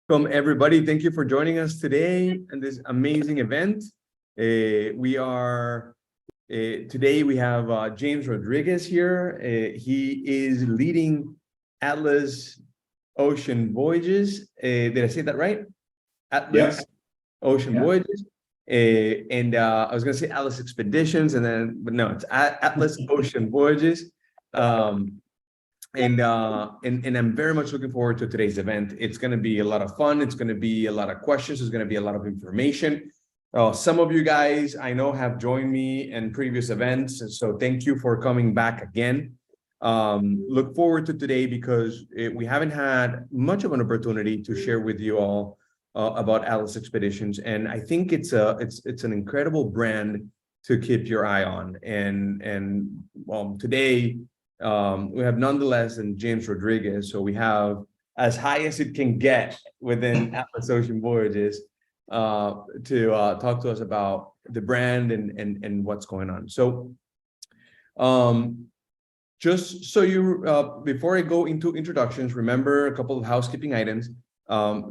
Welcome, everybody. Thank you for joining us today in this amazing event. Today we have James Rodriguez here. He is leading Atlas Ocean Voyages. Did I say that right? Atlas Ocean Voyages. And I was going to say Atlas Expeditions, but no, it's Atlas Ocean Voyages. And I'm very much looking forward to today's event. It's going to be a lot of fun. It's going to be a lot of questions. There's going to be a lot of information. Some of you guys I know have joined me in previous events, so thank you for coming back again. Look forward to today because we haven't had much of an opportunity to share with you all about Atlas Expeditions, and I think it's an incredible brand to keep your eye on. And today. We have nonetheless and James Rodriguez, so we have as high as it can get within Atlas Ocean Voyages to talk to us about the brand and what's going on. So just so you before I go into introductions, remember a couple of housekeeping items.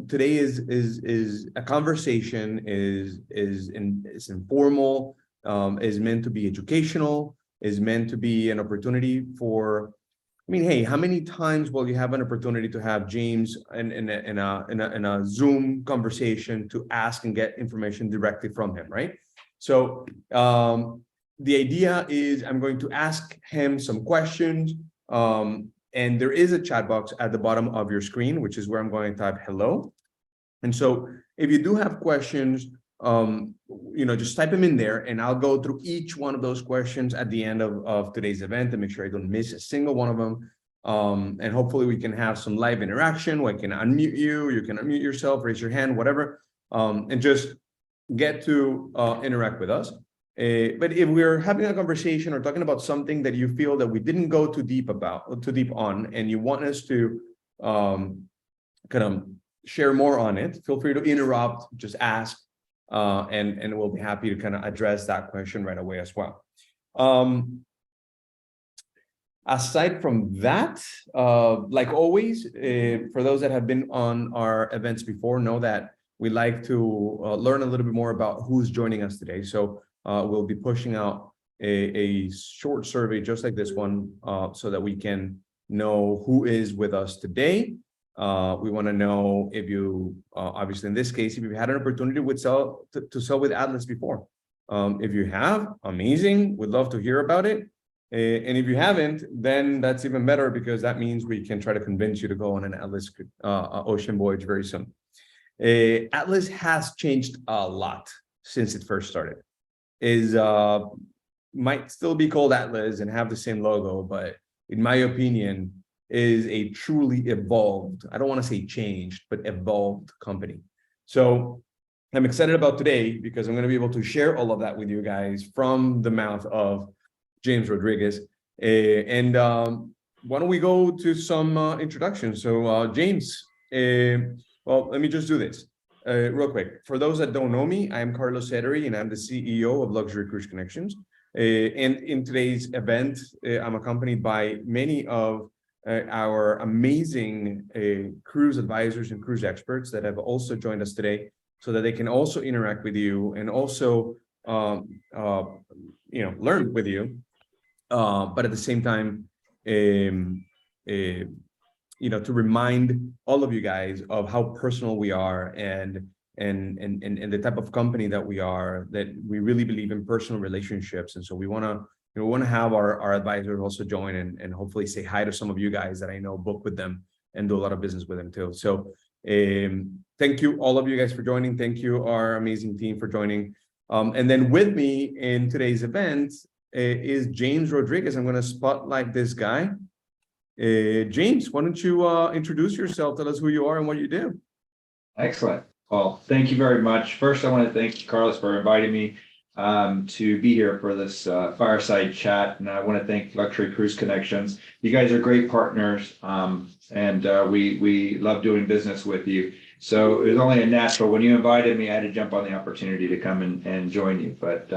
Today is a conversation, is informal, is meant to be educational, is meant to be an opportunity for, hey, how many times will you have an opportunity to have James in a Zoom conversation to ask and get information directly from him, right? So the idea is I'm going to ask him some questions, and there is a chat box at the bottom of your screen, which is where I'm going to type hello. And so if you do have questions, just type them in there and I'll go through each one of those questions at the end of today's event to make sure I don't miss a single one of them. And hopefully we can have some live interaction where I can unmute you, you can unmute yourself, raise your hand, whatever, and just get to interact with us. But if we're having a conversation or talking about something that you feel that we didn't go too deep on, and you want us to kind of share more on it, feel free to interrupt, just ask. And we'll be happy to kind of address that question right away as well. Aside from that, like always, for those that have been on our events before, know that we like to learn a little bit more about who's joining us today. So we'll be pushing out a short survey just like this one so that we can know who is with us today. We want to know if you, obviously in this case, if you've had an opportunity to sell with Atlas before. If you have, amazing, we'd love to hear about it. And if you haven't, then that's even better because that means we can try to convince you to go on an Atlas Ocean Voyage very soon. Atlas has changed a lot since it first started. Might still be called Atlas and have the same logo, but in my opinion, is a truly evolved, I don't want to say changed, but evolved company. So I'm excited about today because I'm going to be able to share all of that with you guys from the mouth of James Rodriguez. And why don't we go to some introductions? So James, well, let me just do this real quick. For those that don't know me, I'm Carlos Settery and I'm the CEO of Luxury Cruise Connections. And in today's event, I'm accompanied by many of our amazing cruise advisors and cruise experts that have also joined us today so that they can also interact with you and also learn with you, but at the same time to remind all of you guys of how personal we are and the type of company that we are, that we really believe in personal relationships. And so we want to have our advisors also join and hopefully say hi to some of you guys that I know book with them and do a lot of business with them too. So thank you all of you guys for joining. Thank you our amazing team for joining. And then with me in today's event is James Rodriguez. I'm going to spotlight this guy. James, why don't you introduce yourself, tell us who you are and what you do. Excellent. Well, thank you very much. First, I want to thank Carlos for inviting me to be here for this fireside chat. And I want to thank Luxury Cruise Connections. You guys are great partners, and we love doing business with you. So it was only a natural. When you invited me, I had to jump on the opportunity to come and join you. But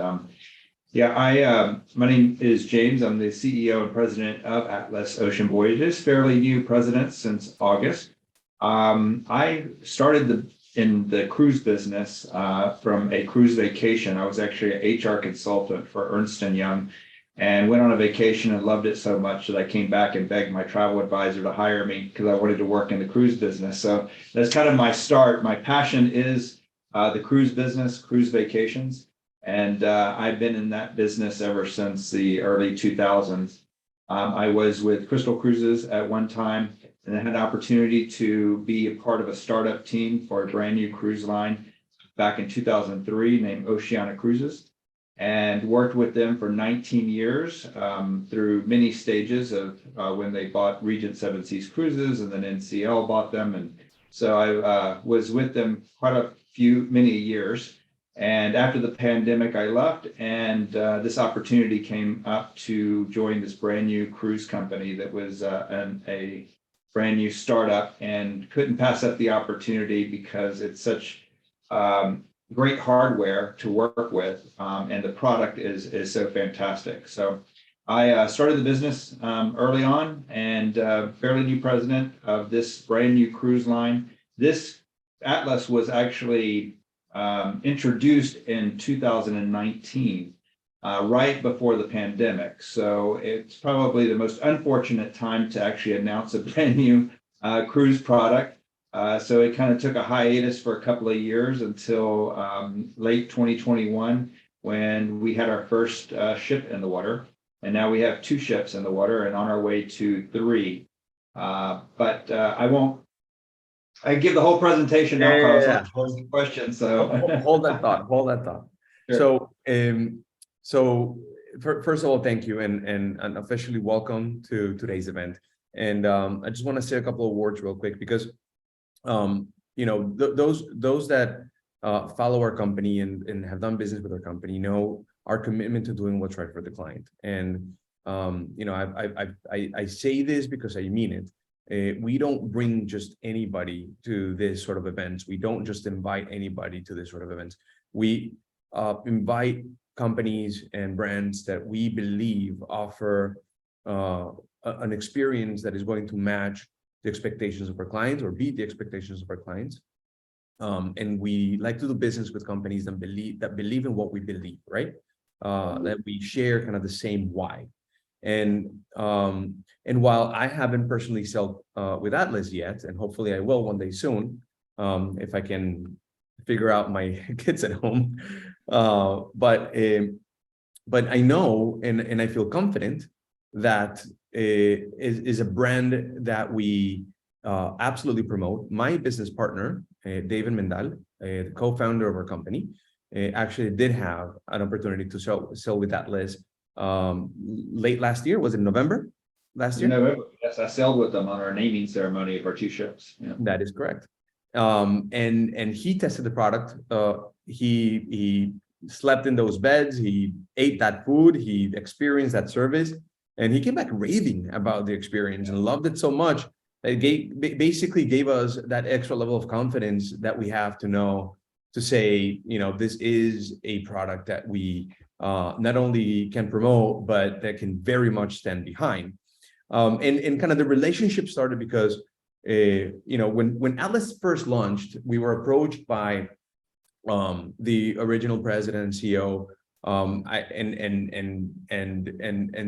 my name is James. I'm the CEO and president of Atlas Ocean Voyages, fairly new president since August. I started in the cruise business from a cruise vacation. I was actually an HR consultant for Ernst and Young, and went on a vacation and loved it so much that I came back and begged my travel advisor to hire me because I wanted to work in the cruise business. So that's kind of my start. My passion is the cruise business, cruise vacations, and I've been in that business ever since the early 2000s. I was with Crystal Cruises at one time, and I had an opportunity to be a part of a startup team for a brand new cruise line back in 2003 named Oceana Cruises, and worked with them for 19 years through many stages of when they bought Regent Seven Seas Cruises, and then NCL bought them. And so I was with them many years. And after the pandemic, I left, and this opportunity came up to join this brand new cruise company that was a brand new startup, and couldn't pass up the opportunity because it's such great hardware to work with, and the product is so fantastic. So I started the business early on, and fairly new president of this brand new cruise line. This Atlas was actually introduced in 2019, right before the pandemic. So it's probably the most unfortunate time to actually announce a brand new cruise product. So it kind of took a hiatus for a couple of years until late 2021, when we had our first ship in the water. And now we have 2 ships in the water and on our way to 3. But I give the whole presentation now, Carlos. Yeah. I'll ask questions. So Hold that thought. Hold that thought. Sure. First of all, thank you, and officially welcome to today's event. And I just want to say a couple of words real quick, because those that follow our company and have done business with our company know our commitment to doing what's right for the client. And I say this because I mean it. We don't bring just anybody to this sort of events. We don't just invite anybody to this sort of events. We invite companies and brands that we believe offer an experience that is going to match the expectations of our clients or beat the expectations of our clients. And we like to do business with companies that believe in what we believe, right? That we share kind of the same why. And while I haven't personally sold with Atlas yet, and hopefully I will one day soon, if I can figure out my kids at home, but I know and I feel confident that is a brand that we absolutely promote. My business partner, David Mendal, the co-founder of our company, actually did have an opportunity to sell with Atlas late last year. Was it November last year? November. Yes, I sailed with them on our naming ceremony of our 2 ships. Yeah. That is correct. And he tested the product. He slept in those beds. He ate that food. He experienced that service, and he came back raving about the experience and loved it so much that it basically gave us that extra level of confidence that we have to say, this is a product that we not only can promote, but that can very much stand behind. And kind of the relationship started because, when Atlas first launched, we were approached by the original president and CEO, and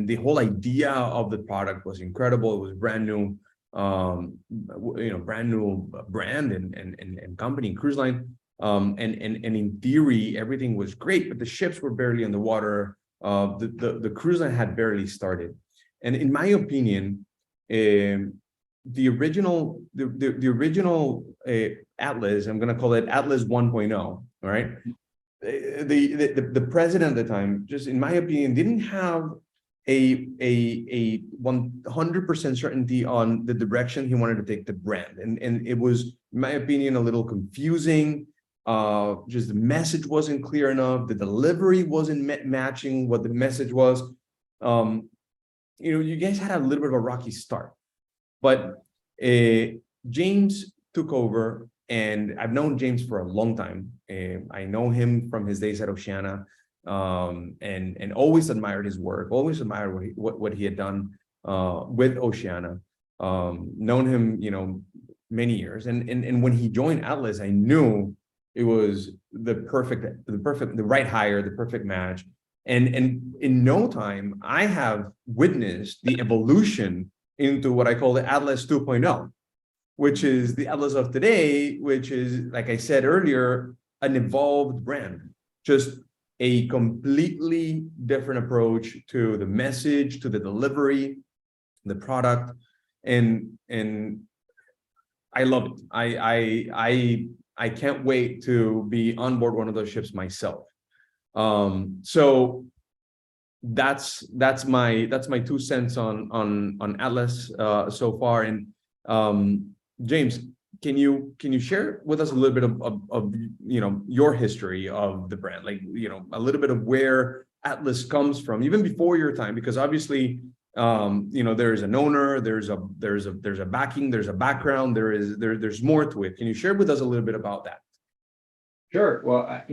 the whole idea of the product was incredible. It was brand new, brand new brand and company, cruise line. And in theory, everything was great, but the ships were barely in the water. The cruise line had barely started. And in my opinion, the original Atlas, I'm going to call it Atlas 1.0, all right? The president at the time, just in my opinion, didn't have a 100% certainty on the direction he wanted to take the brand. And it was, in my opinion, a little confusing. Just the message wasn't clear enough. The delivery wasn't matching what the message was. You guys had a little bit of a rocky start, but James took over, and I've known James for a long time. I know him from his days at Oceana, and always admired his work, always admired what he had done with Oceana. Known him, many years. And when he joined Atlas, I knew it was the right hire, the perfect match. And in no time, I have witnessed the evolution into what I call the Atlas 2.0, which is the Atlas of today, which is, like I said earlier, an evolved brand, just a completely different approach to the message, to the delivery, the product, and I love it. I can't wait to be on board one of those ships myself. So that's my 2 cents on Atlas so far. And James, can you share with us a little bit of your history of the brand, like a little bit of where Atlas comes from, even before your time, because obviously there's an owner, there's a backing, there's a background, there's more to it. Can you share with us a little bit about that? Sure. Well, I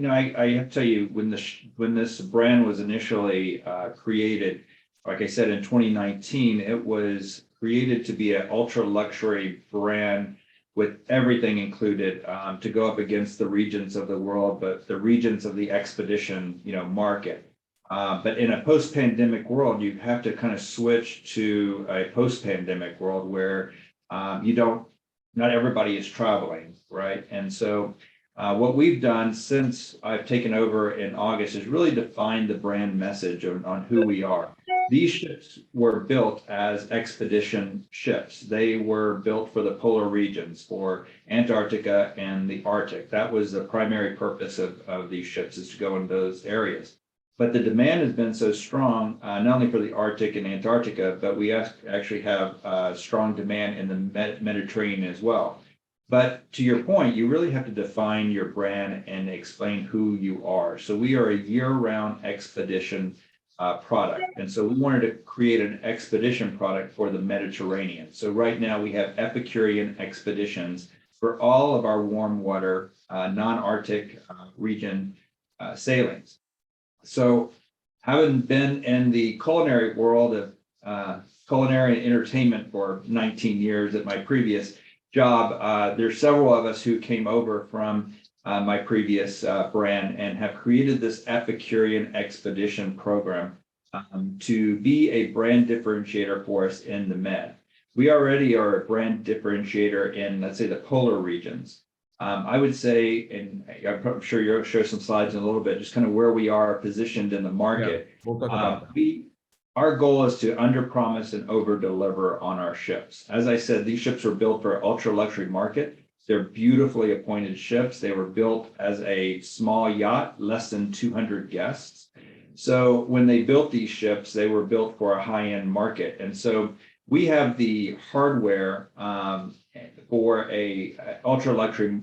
have to tell you, when this brand was initially created, like I said, in 2019, it was created to be an ultra luxury brand with everything included, to go up against the regions of the world, but the regions of the expedition, market. But in a post-pandemic world, you have to kind of switch to a post-pandemic world where not everybody is traveling, right? And so what we've done since I've taken over in August is really define the brand message on who we are. These ships were built as expedition ships. They were built for the polar regions, for Antarctica and the Arctic. That was the primary purpose of these ships, is to go in those areas. But the demand has been so strong, not only for the Arctic and Antarctica, but we actually have strong demand in the Mediterranean as well. But to your point, you really have to define your brand and explain who you are. So we are a year-round expedition product. And so we wanted to create an expedition product for the Mediterranean. So right now we have Epicurean expeditions for all of our warm water, non-Arctic region sailings. So having been in the culinary world of culinary and entertainment for 19 years at my previous job, there's several of us who came over from my previous brand and have created this Epicurean expedition program to be a brand differentiator for us in the Med. We already are a brand differentiator in, let's say, the polar regions. I would say, and I'm sure you'll show some slides in a little bit, just kind of where we are positioned in the market. Yeah, we'll talk about that. Our goal is to underpromise and overdeliver on our ships. As I said, these ships were built for ultra luxury market. They're beautifully appointed ships. They were built as a small yacht, less than 200 guests. So when they built these ships, they were built for a high-end market. And so we have the hardware for a ultra luxury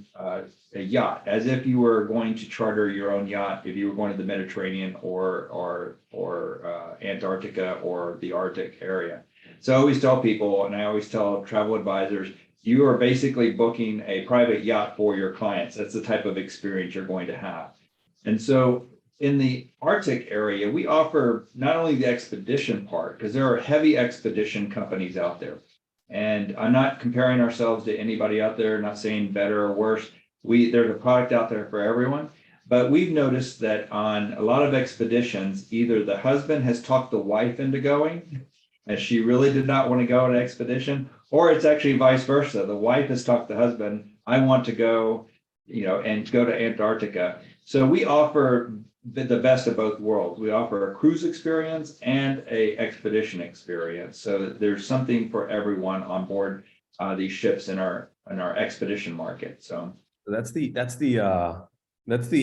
a yacht, as if you were going to charter your own yacht if you were going to the Mediterranean or Antarctica or the Arctic area. So I always tell people, and I always tell travel advisors, you are basically booking a private yacht for your clients. That's the type of experience you're going to have. And so in the Arctic area, we offer not only the expedition part, because there are heavy expedition companies out there. And I'm not comparing ourselves to anybody out there, not saying better or worse. There's a product out there for everyone. But we've noticed that on a lot of expeditions, either the husband has talked the wife into going, and she really did not want to go on an expedition, or it's actually vice versa. The wife has talked the husband, I want to go, and go to Antarctica. So we offer the best of both worlds. We offer a cruise experience and a expedition experience. So there's something for everyone on board these ships in our expedition market. So that's the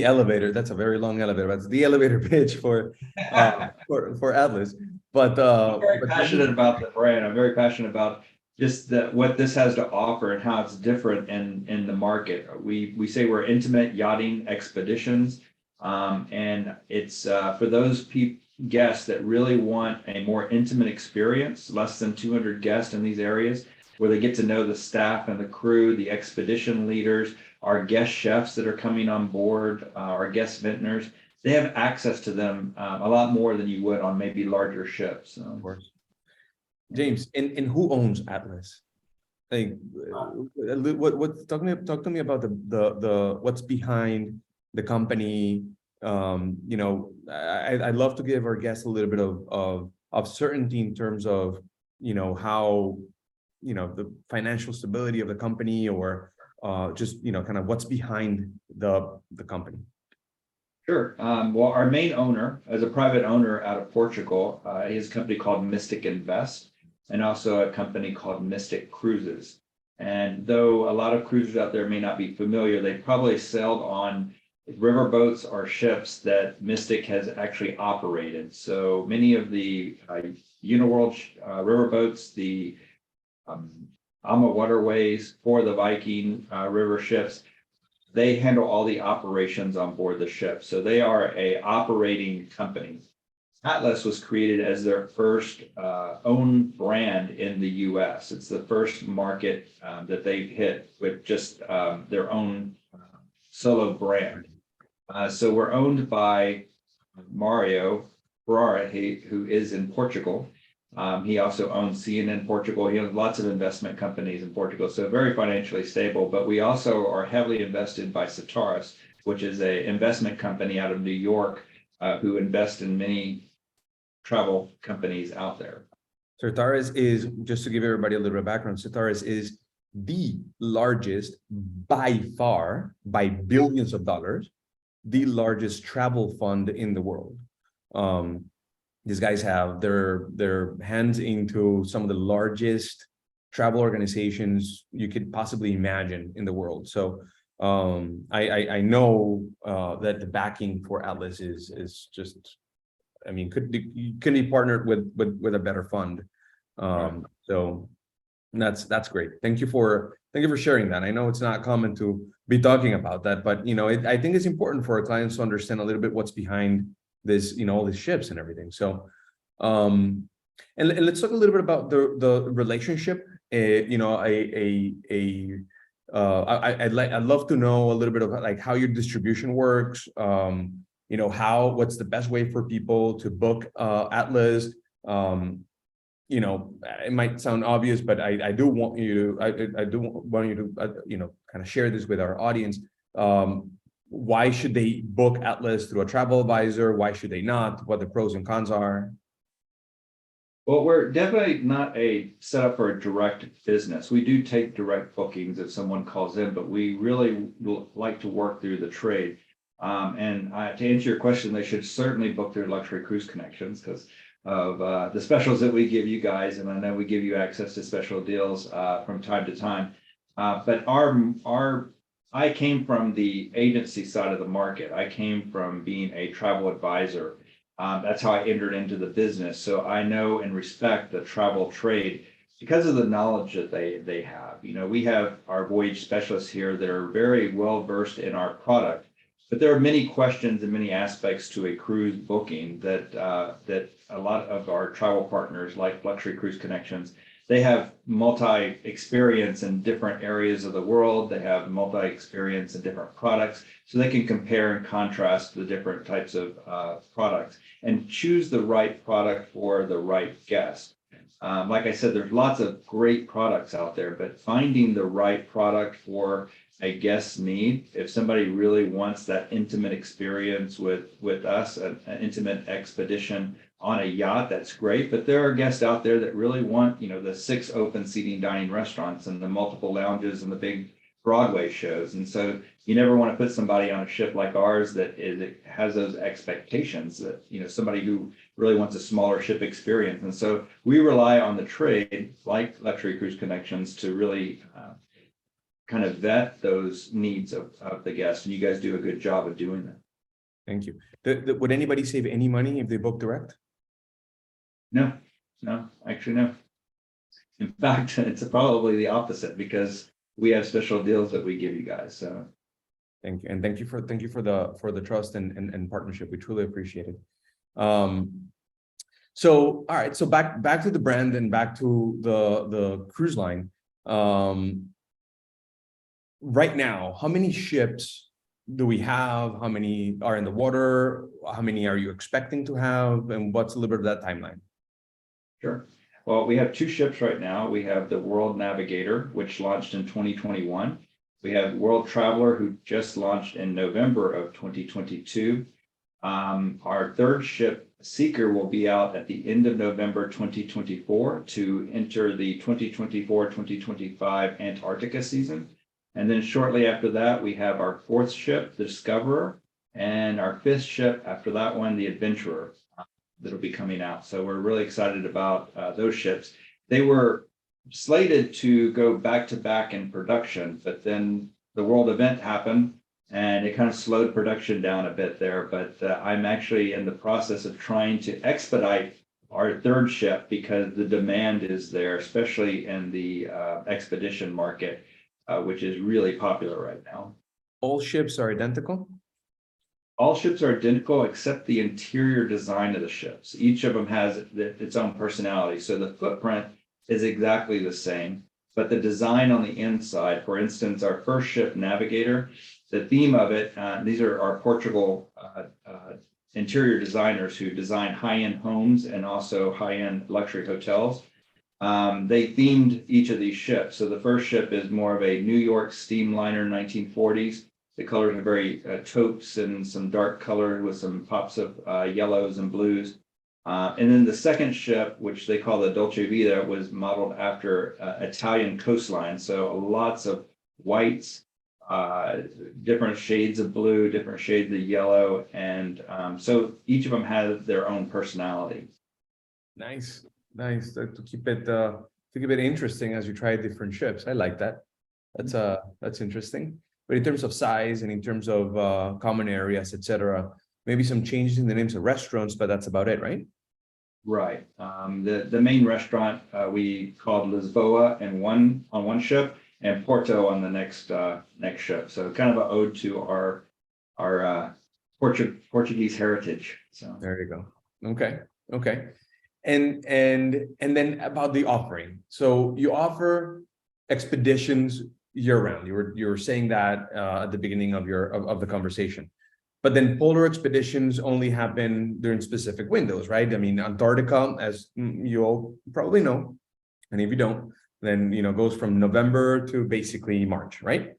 elevator. That's a very long elevator. That's the elevator pitch for Atlas. But I'm very passionate about the brand. I'm very passionate about just what this has to offer and how it's different in the market. We say we're intimate yachting expeditions. And it's for those guests that really want a more intimate experience, less than 200 guests in these areas, where they get to know the staff and the crew, the expedition leaders, our guest chefs that are coming on board, our guest vintners. They have access to them a lot more than you would on maybe larger ships. So. Of course. James, and who owns Atlas? like talk to me about the what's behind the company. I'd love to give our guests a little bit of certainty in terms of how the financial stability of the company, or just kind of what's behind the company. Sure. Well, our main owner, as a private owner out of Portugal, he has a company called Mystic Invest, and also a company called Mystic Cruises. And though a lot of cruisers out there may not be familiar, they probably sailed on river boats or ships that Mystic has actually operated. So many of the Uniworld river boats, the AMA waterways for the Viking river ships, they handle all the operations on board the ship. So they are a operating company. Atlas was created as their first own brand in the US. It's the first market that they've hit with just their own solo brand. So we're owned by Mario Ferrara, who is in Portugal. He also owns CNN Portugal. He owns lots of investment companies in Portugal, so very financially stable. But we also are heavily invested by Centaurus, which is an investment company out of New York, who invest in many travel companies out there. Centaurus is, just to give everybody a little bit of background, Centaurus is the largest, by far, by billions of dollars, the largest travel fund in the world. These guys have their hands into some of the largest travel organizations you could possibly imagine in the world. So I know that the backing for Atlas is just, I mean, couldn't be partnered with a better fund. So that's great. Thank you for sharing that. I know it's not common to be talking about that, but I think it's important for our clients to understand a little bit what's behind this, all these ships and everything. So, and let's talk a little bit about the relationship. I'd love to know a little bit of like how your distribution works. What's the best way for people to book Atlas? It might sound obvious, but I do want you to kind of share this with our audience. Why should they book Atlas through a travel advisor? Why should they not? What the pros and cons are? Well, we're definitely not a setup for a direct business. We do take direct bookings if someone calls in, but we really like to work through the trade. And to answer your question, they should certainly book their Luxury Cruise Connections because of the specials that we give you guys. And I know we give you access to special deals from time to time. But I came from the agency side of the market. I came from being a travel advisor. That's how I entered into the business. So I know and respect the travel trade because of the knowledge that they have. We have our voyage specialists here that are very well versed in our product, but there are many questions and many aspects to a cruise booking that a lot of our travel partners, like Luxury Cruise Connections, they have multi-experience in different areas of the world. They have multi-experience in different products, so they can compare and contrast the different types of products and choose the right product for the right guest. Like I said, there's lots of great products out there, but finding the right product for a guest's need, if somebody really wants that intimate experience with us, an intimate expedition on a yacht, that's great. But there are guests out there that really want, the 6 open seating dining restaurants and the multiple lounges and the big Broadway shows. And so you never want to put somebody on a ship like ours that has those expectations that, somebody who really wants a smaller ship experience. And so we rely on the trade, like Luxury Cruise Connections, to really kind of vet those needs of the guests. And you guys do a good job of doing that. Thank you. Would anybody save any money if they book direct? No, actually, no. In fact, it's probably the opposite because we have special deals that we give you guys. So thank you. And thank you for the trust and partnership. We truly appreciate it. So, all right. So back to the brand and back to the cruise line. Right now, how many ships do we have? How many are in the water? How many are you expecting to have? And what's a little bit of that timeline? Sure. Well, we have two ships right now. We have the World Navigator, which launched in 2021. We have World Traveler, who just launched in November of 2022. Our third ship, Seeker, will be out at the end of November 2024 to enter the 2024-2025 Antarctica season. And then shortly after that, we have our fourth ship, the Discoverer, and our fifth ship after that one, the Adventurer, that'll be coming out. So we're really excited about those ships. They were slated to go back to back in production, but then the world event happened and it kind of slowed production down a bit there. But I'm actually in the process of trying to expedite our third ship because the demand is there, especially in the expedition market, which is really popular right now. All ships are identical? All ships are identical except the interior design of the ships. Each of them has its own personality. So the footprint is exactly the same, but the design on the inside, for instance, our first ship, Navigator, the theme of it, these are our Portugal interior designers who design high-end homes and also high-end luxury hotels. They themed each of these ships. So the first ship is more of a New York steamliner 1940s. The colors are very taupes and some dark color with some pops of yellows and blues. And then the second ship, which they call the Dolce Vita, was modeled after Italian coastline. So lots of whites, different shades of blue, different shades of yellow. And so each of them has their own personality. Nice. To keep it interesting as you try different ships. I like that. That's interesting. But in terms of size and in terms of common areas, etc., maybe some changes in the names of restaurants, but that's about it, right? Right. The main restaurant we called Lisboa on one ship and Porto on the next ship. So kind of an ode to our Portuguese heritage. So there you go. Okay. And then about the offering. So you offer expeditions year-round. You were saying that at the beginning of the conversation, but then polar expeditions only happen during specific windows, right? I mean, Antarctica, as you all probably know, and if you don't, then goes from November to basically March, right?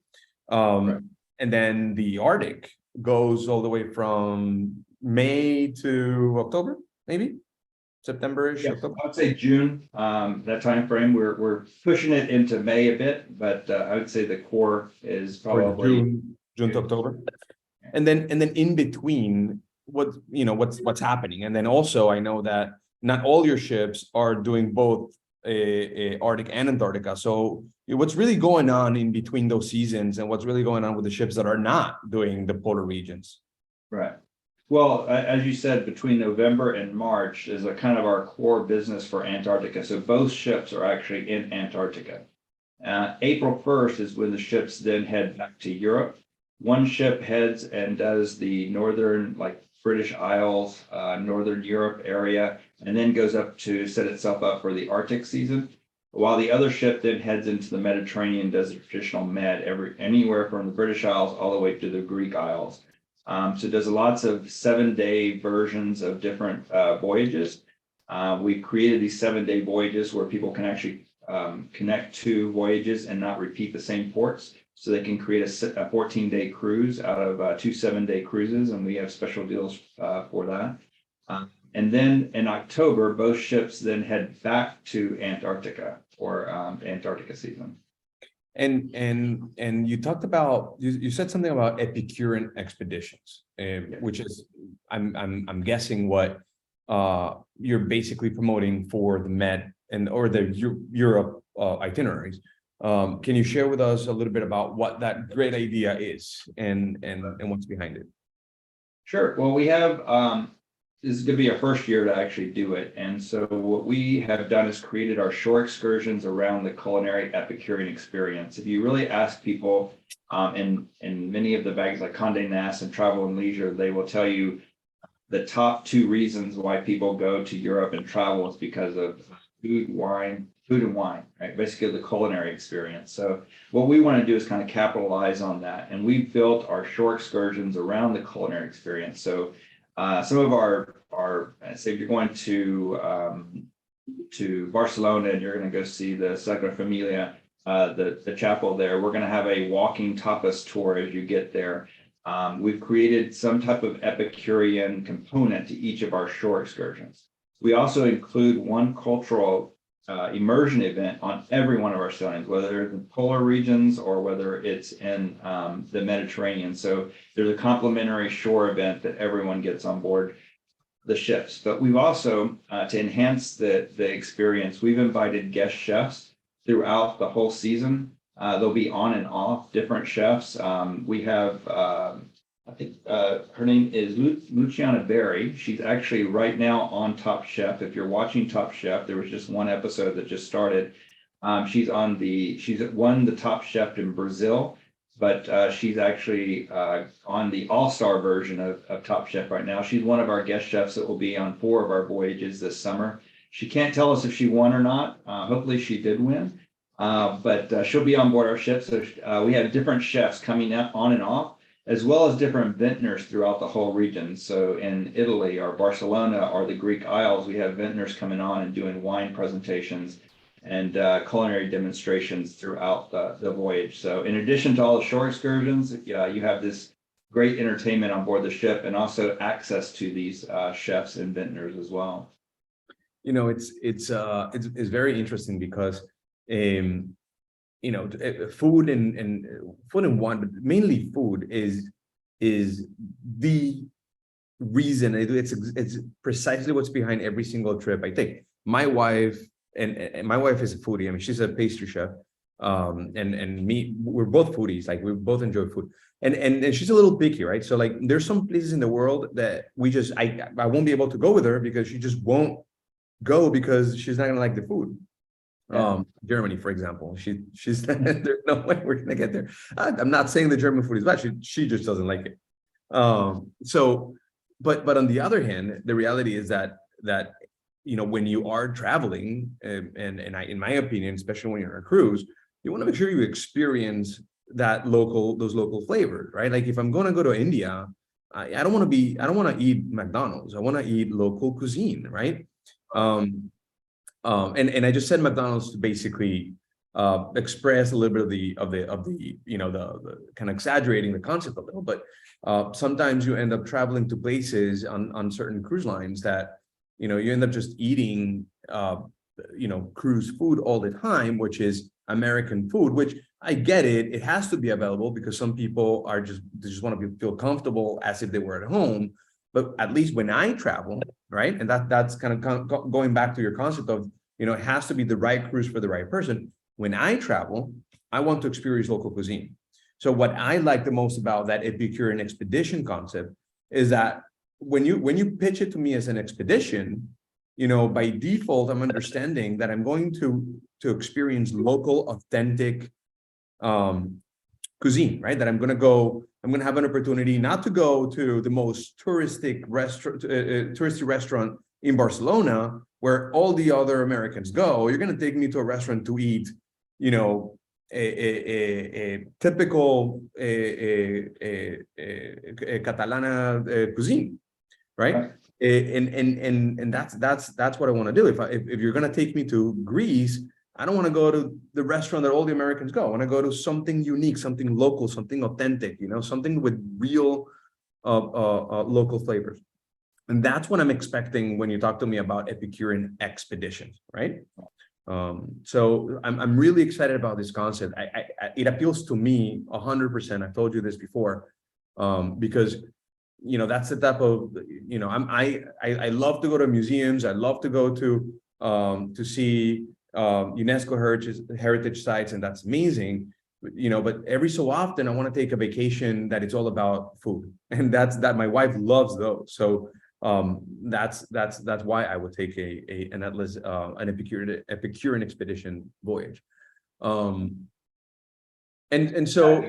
right. And then the Arctic goes all the way from May to October, maybe September-ish. Yeah, October. I would say June, that time frame. We're pushing it into May a bit, but I would say the core is probably June to October. And then in between, what's happening? And then also I know that not all your ships are doing both Arctic and Antarctica. So what's really going on in between those seasons, and what's really going on with the ships that are not doing the polar regions? Right. Well, as you said, between November and March is a kind of our core business for Antarctica. So both ships are actually in Antarctica. April 1st is when the ships then head back to Europe. One ship heads and does the northern, like British Isles, Northern Europe area, and then goes up to set itself up for the Arctic season. While the other ship then heads into the Mediterranean, does the traditional Med anywhere from the British Isles all the way to the Greek Isles. So there's lots of 7-day versions of different voyages. We've created these 7-day voyages where people can actually connect 2 voyages and not repeat the same ports. So they can create a 14-day cruise out of 2 7-day cruises, and we have special deals for that. And then in October, both ships then head back to Antarctica for Antarctica season. And you talked about, you said something about Epicurean expeditions, which is I'm guessing what you're basically promoting for the Med or the Europe itineraries. Can you share with us a little bit about what that great idea is and what's behind it? Sure. Well, we have this is going to be our first year to actually do it. And so what we have done is created our shore excursions around the culinary Epicurean experience. If you really ask people in many of the bags like Condé Nast and Travel and Leisure, they will tell you the top 2 reasons why people go to Europe and travel is because of food and wine, right? Basically the culinary experience. So what we want to do is kind of capitalize on that. And we've built our shore excursions around the culinary experience. So some of our say if you're going to to Barcelona and you're going to go see the Sagrada Familia, the chapel there, we're going to have a walking tapas tour as you get there. We've created some type of Epicurean component to each of our shore excursions. We also include one cultural immersion event on every one of our sailings, whether it's in polar regions or whether it's in the Mediterranean. So there's a complimentary shore event that everyone gets on board the ships. But we've also, to enhance the experience, we've invited guest chefs throughout the whole season. They'll be on and off different chefs. We have, I think her name is Luciana Berry. She's actually right now on Top Chef. If you're watching Top Chef, there was just one episode that just started. She's won the Top Chef in Brazil, but she's actually on the all-star version of Top Chef right now. She's one of our guest chefs that will be on 4 of our voyages this summer. She can't tell us if she won or not. Hopefully she did win, but she'll be on board our ship. So we have different chefs coming up on and off, as well as different vintners throughout the whole region. So in Italy or Barcelona or the Greek Isles, we have vintners coming on and doing wine presentations and culinary demonstrations throughout the voyage. So in addition to all the shore excursions, you have this great entertainment on board the ship and also access to these chefs and vintners as well. You know, it's very interesting because you know, food and wine, but mainly food is the reason. It's precisely what's behind every single trip I take. My wife and my wife is a foodie. I mean, she's a pastry chef, and me, we're both foodies. Like, we both enjoy food, and she's a little picky, right? So like, there's some places in the world that I won't be able to go with her because she just won't go because she's not gonna like the food. Germany, for example, she's there's no way we're gonna get there. I'm not saying the German food is bad. She just doesn't like it. So, but on the other hand, the reality is that you know, when you are traveling, and I, in my opinion, especially when you're on a cruise, you want to make sure you experience those local flavors, right? Like, if I'm going to go to India, I don't want to eat McDonald's. I want to eat local cuisine, right? And I just said McDonald's to basically express a little bit of the you know, the kind of exaggerating the concept a little, but sometimes you end up traveling to places on certain cruise lines that, you know, you end up just eating you know, cruise food all the time, which is American food, which I get it. It has to be available because some people they just want to feel comfortable as if they were at home. But at least when I travel, right, and that's kind of going back to your concept of, you know, it has to be the right cruise for the right person. When I travel, I want to experience local cuisine. So what I like the most about that Epicurean expedition concept is that when you pitch it to me as an expedition, you know, by default, I'm understanding that I'm going to experience local, authentic cuisine, right? That I'm going to have an opportunity not to go to the most touristy restaurant in Barcelona where all the other Americans go. You're going to take me to a restaurant to eat, you know, a typical Catalana cuisine, right? And that's what I want to do. If you're going to take me to Greece, I don't want to go to the restaurant that all the Americans go. I want to go to something unique, something local, something authentic, you know, something with real local flavors. And that's what I'm expecting when you talk to me about Epicurean expeditions, right? So I'm really excited about this concept. It appeals to me 100%. I've told you this before, because, you know, that's the type of, you know, I love to go to museums. I love to go to see UNESCO heritage sites, and that's amazing, you know. But every so often, I want to take a vacation that it's all about food, and that my wife loves those. So that's why I would take an Atlas an Epicurean expedition voyage. And so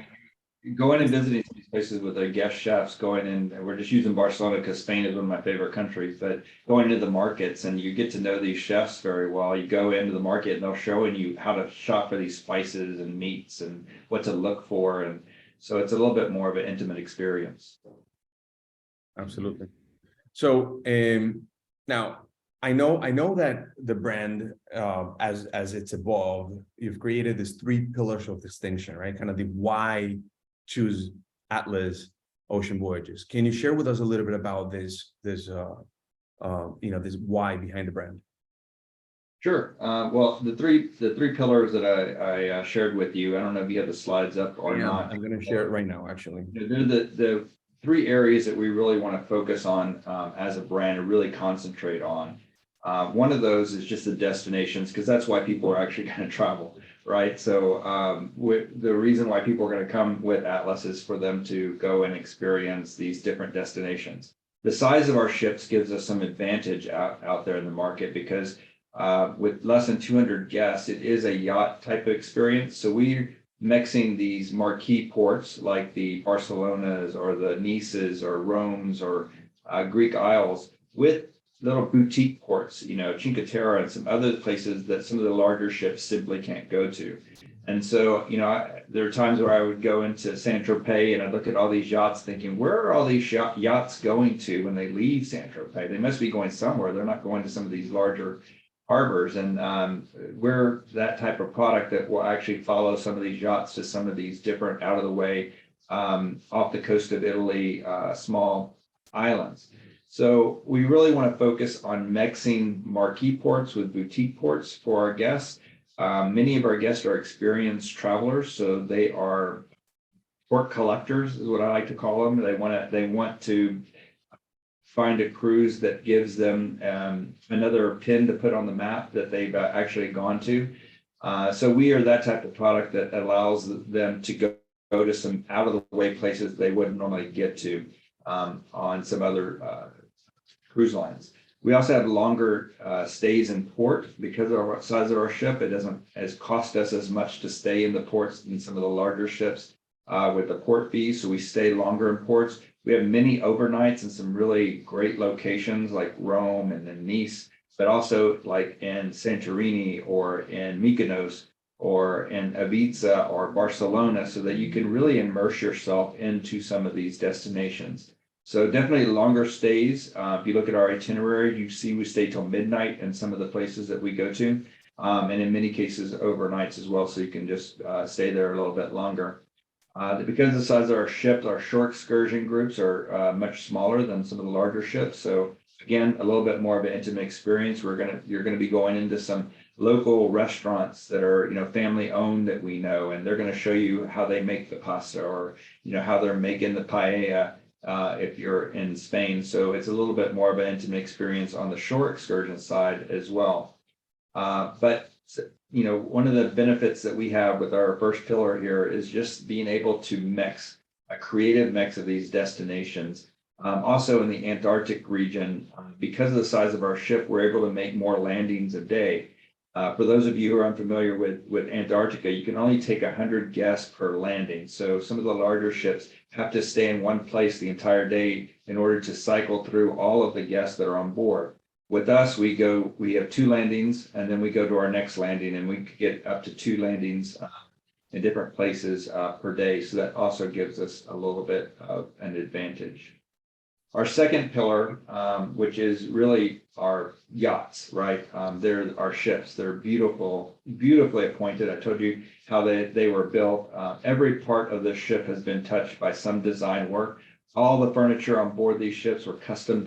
going and visiting these places with the guest chefs, going in, and we're just using Barcelona because Spain is one of my favorite countries, but going into the markets and you get to know these chefs very well. You go into the market and they'll show you how to shop for these spices and meats and what to look for. And so it's a little bit more of an intimate experience. Absolutely. So now I know that the brand, as it's evolved, you've created these three pillars of distinction, right? Kind of the why choose Atlas Ocean Voyages. Can you share with us a little bit about this this why behind the brand? Sure. Well, the three pillars that I shared with you, I don't know if you have the slides up or not. I'm going to share it right now, actually. They're the three areas that we really want to focus on as a brand and really concentrate on. One of those is just the destinations, because that's why people are actually going to travel, right? So the reason why people are going to come with Atlas is for them to go and experience these different destinations. The size of our ships gives us some advantage out there in the market, because with less than 200 guests, it is a yacht type of experience. So we're mixing these marquee ports like the Barcelonas or the Nices or Romes or Greek Isles with little boutique ports, Cinque Terre and some other places that some of the larger ships simply can't go to. And so, there are times where I would go into Saint-Tropez and I'd look at all these yachts thinking, where are all these yachts going to when they leave Saint-Tropez? They must be going somewhere. They're not going to some of these larger harbors. And we're that type of product that will actually follow some of these yachts to some of these different out of the way, off the coast of Italy, small islands. So we really want to focus on mixing marquee ports with boutique ports for our guests. Many of our guests are experienced travelers, so they are port collectors, is what I like to call them. They want to find a cruise that gives them another pin to put on the map that they've actually gone to. So we are that type of product that allows them to go to some out of the way places they wouldn't normally get to on some other cruise lines. We also have longer stays in port because of the size of our ship. It doesn't cost us as much to stay in the ports than some of the larger ships with the port fees. So we stay longer in ports. We have many overnights in some really great locations like Rome and then Nice, but also like in Santorini or in Mykonos or in Ibiza or Barcelona, so that you can really immerse yourself into some of these destinations. So definitely longer stays. If you look at our itinerary, you see we stay till midnight in some of the places that we go to, and in many cases overnights as well. So you can just stay there a little bit longer. Because of the size of our ship, our shore excursion groups are much smaller than some of the larger ships. So again, a little bit more of an intimate experience. You're gonna be going into some local restaurants that are family owned that we know, and they're going to show you how they make the pasta, or how they're making the paella. If you're in Spain. So it's a little bit more of an intimate experience on the shore excursion side as well. But one of the benefits that we have with our first pillar here is just being able to mix a creative mix of these destinations. Also in the Antarctic region, because of the size of our ship, we're able to make more landings a day. For those of you who are unfamiliar with Antarctica, you can only take 100 guests per landing. So some of the larger ships have to stay in one place the entire day in order to cycle through all of the guests that are on board. With us, we have 2 landings, and then we go to our next landing, and we could get up to 2 landings in different places per day. So that also gives us a little bit of an advantage. Our second pillar, which is really our yachts, right? They're our ships. They're beautifully appointed. I told you how they were built. Every part of the ship has been touched by some design work. All the furniture on board these ships were custom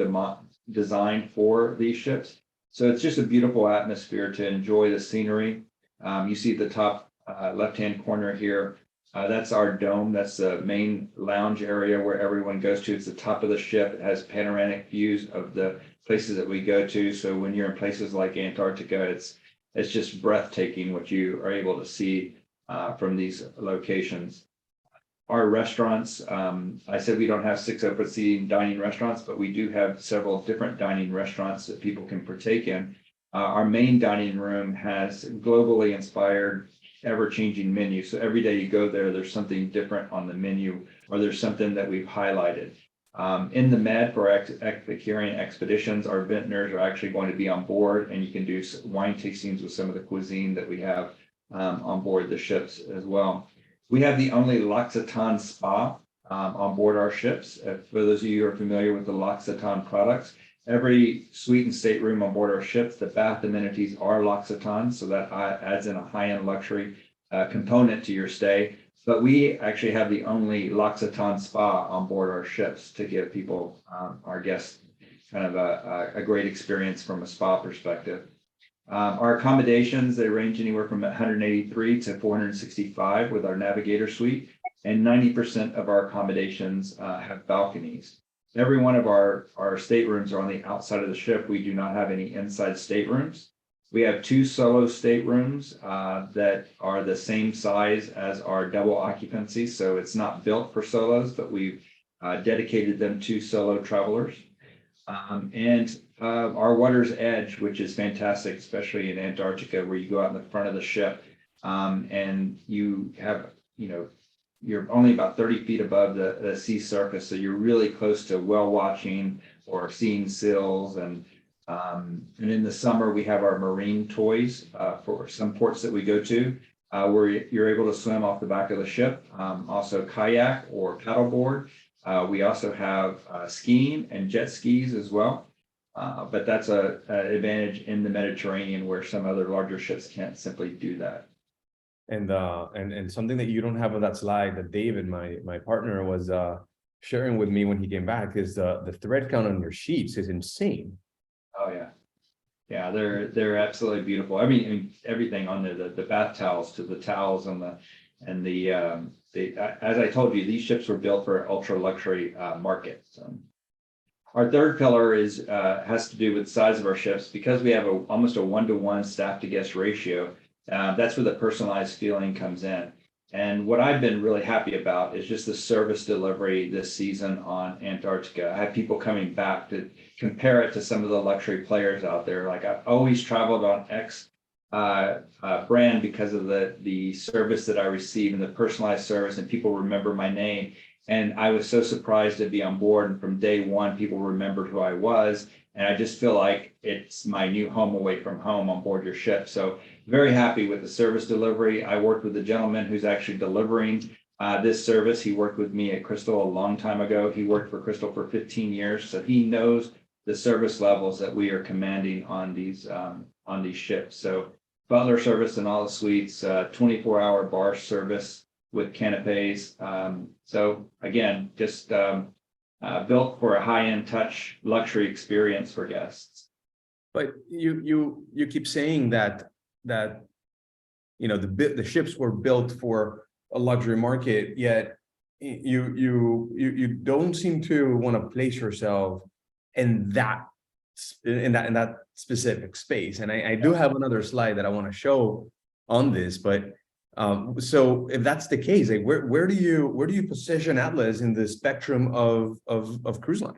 designed for these ships. So it's just a beautiful atmosphere to enjoy the scenery. You see the top left-hand corner here. That's our dome. That's the main lounge area where everyone goes to. It's the top of the ship. It has panoramic views of the places that we go to. So when you're in places like Antarctica, it's just breathtaking what you are able to see from these locations. Our restaurants, I said we don't have 6 open seating dining restaurants, but we do have several different dining restaurants that people can partake in. Our main dining room has globally inspired ever-changing menu. So every day you go there, there's something different on the menu, or there's something that we've highlighted. In the Med for Epicurean expeditions, our vintners are actually going to be on board, and you can do wine tastings with some of the cuisine that we have on board the ships as well. We have the only L'Occitane spa on board our ships. For those of you who are familiar with the L'Occitane products, every suite and stateroom on board our ships, the bath amenities are L'Occitane, so that adds in a high-end luxury component to your stay. But we actually have the only L'Occitane spa on board our ships to give people, our guests, kind of a great experience from a spa perspective. Our accommodations, they range anywhere from 183 to 465 with our Navigator suite, and 90% of our accommodations have balconies. Every one of our staterooms are on the outside of the ship. We do not have any inside staterooms. We have 2 solo staterooms that are the same size as our double occupancy. So it's not built for solos, but we've dedicated them to solo travelers. And our water's edge, which is fantastic, especially in Antarctica, where you go out in the front of the ship and you have, you're only about 30 feet above the sea surface. So you're really close to whale watching or seeing seals. And in the summer, we have our marine toys for some ports that we go to where you're able to swim off the back of the ship. Also kayak or paddleboard. We also have skiing and jet skis as well. But that's an advantage in the Mediterranean where some other larger ships can't simply do that. And something that you don't have on that slide that David, my partner, was sharing with me when he came back is the thread count on your sheets is insane. Oh yeah, they're absolutely beautiful. I mean everything on there, the bath towels to the towels and the as I told you, these ships were built for ultra luxury market. So our third pillar has to do with the size of our ships. Because we have almost a 1-to-1 staff to guest ratio. That's where the personalized feeling comes in. And what I've been really happy about is just the service delivery this season on Antarctica. I have people coming back to compare it to some of the luxury players out there. Like I've always traveled on X brand because of the service that I receive and the personalized service, and people remember my name. And I was so surprised to be on board. And from day one, people remembered who I was. And I just feel like it's my new home away from home on board your ship. So very happy with the service delivery. I worked with the gentleman who's actually delivering this service. He worked with me at Crystal a long time ago. He worked for Crystal for 15 years. So he knows the service levels that we are commanding on these ships. So butler service in all the suites, 24-hour bar service with canapes. So again, just built for a high-end touch luxury experience for guests. But you keep saying that the ships were built for a luxury market, yet you don't seem to want to place yourself in that specific space. And I do have another slide that I want to show on this, but so if that's the case, like where do you position Atlas in the spectrum of cruise lines?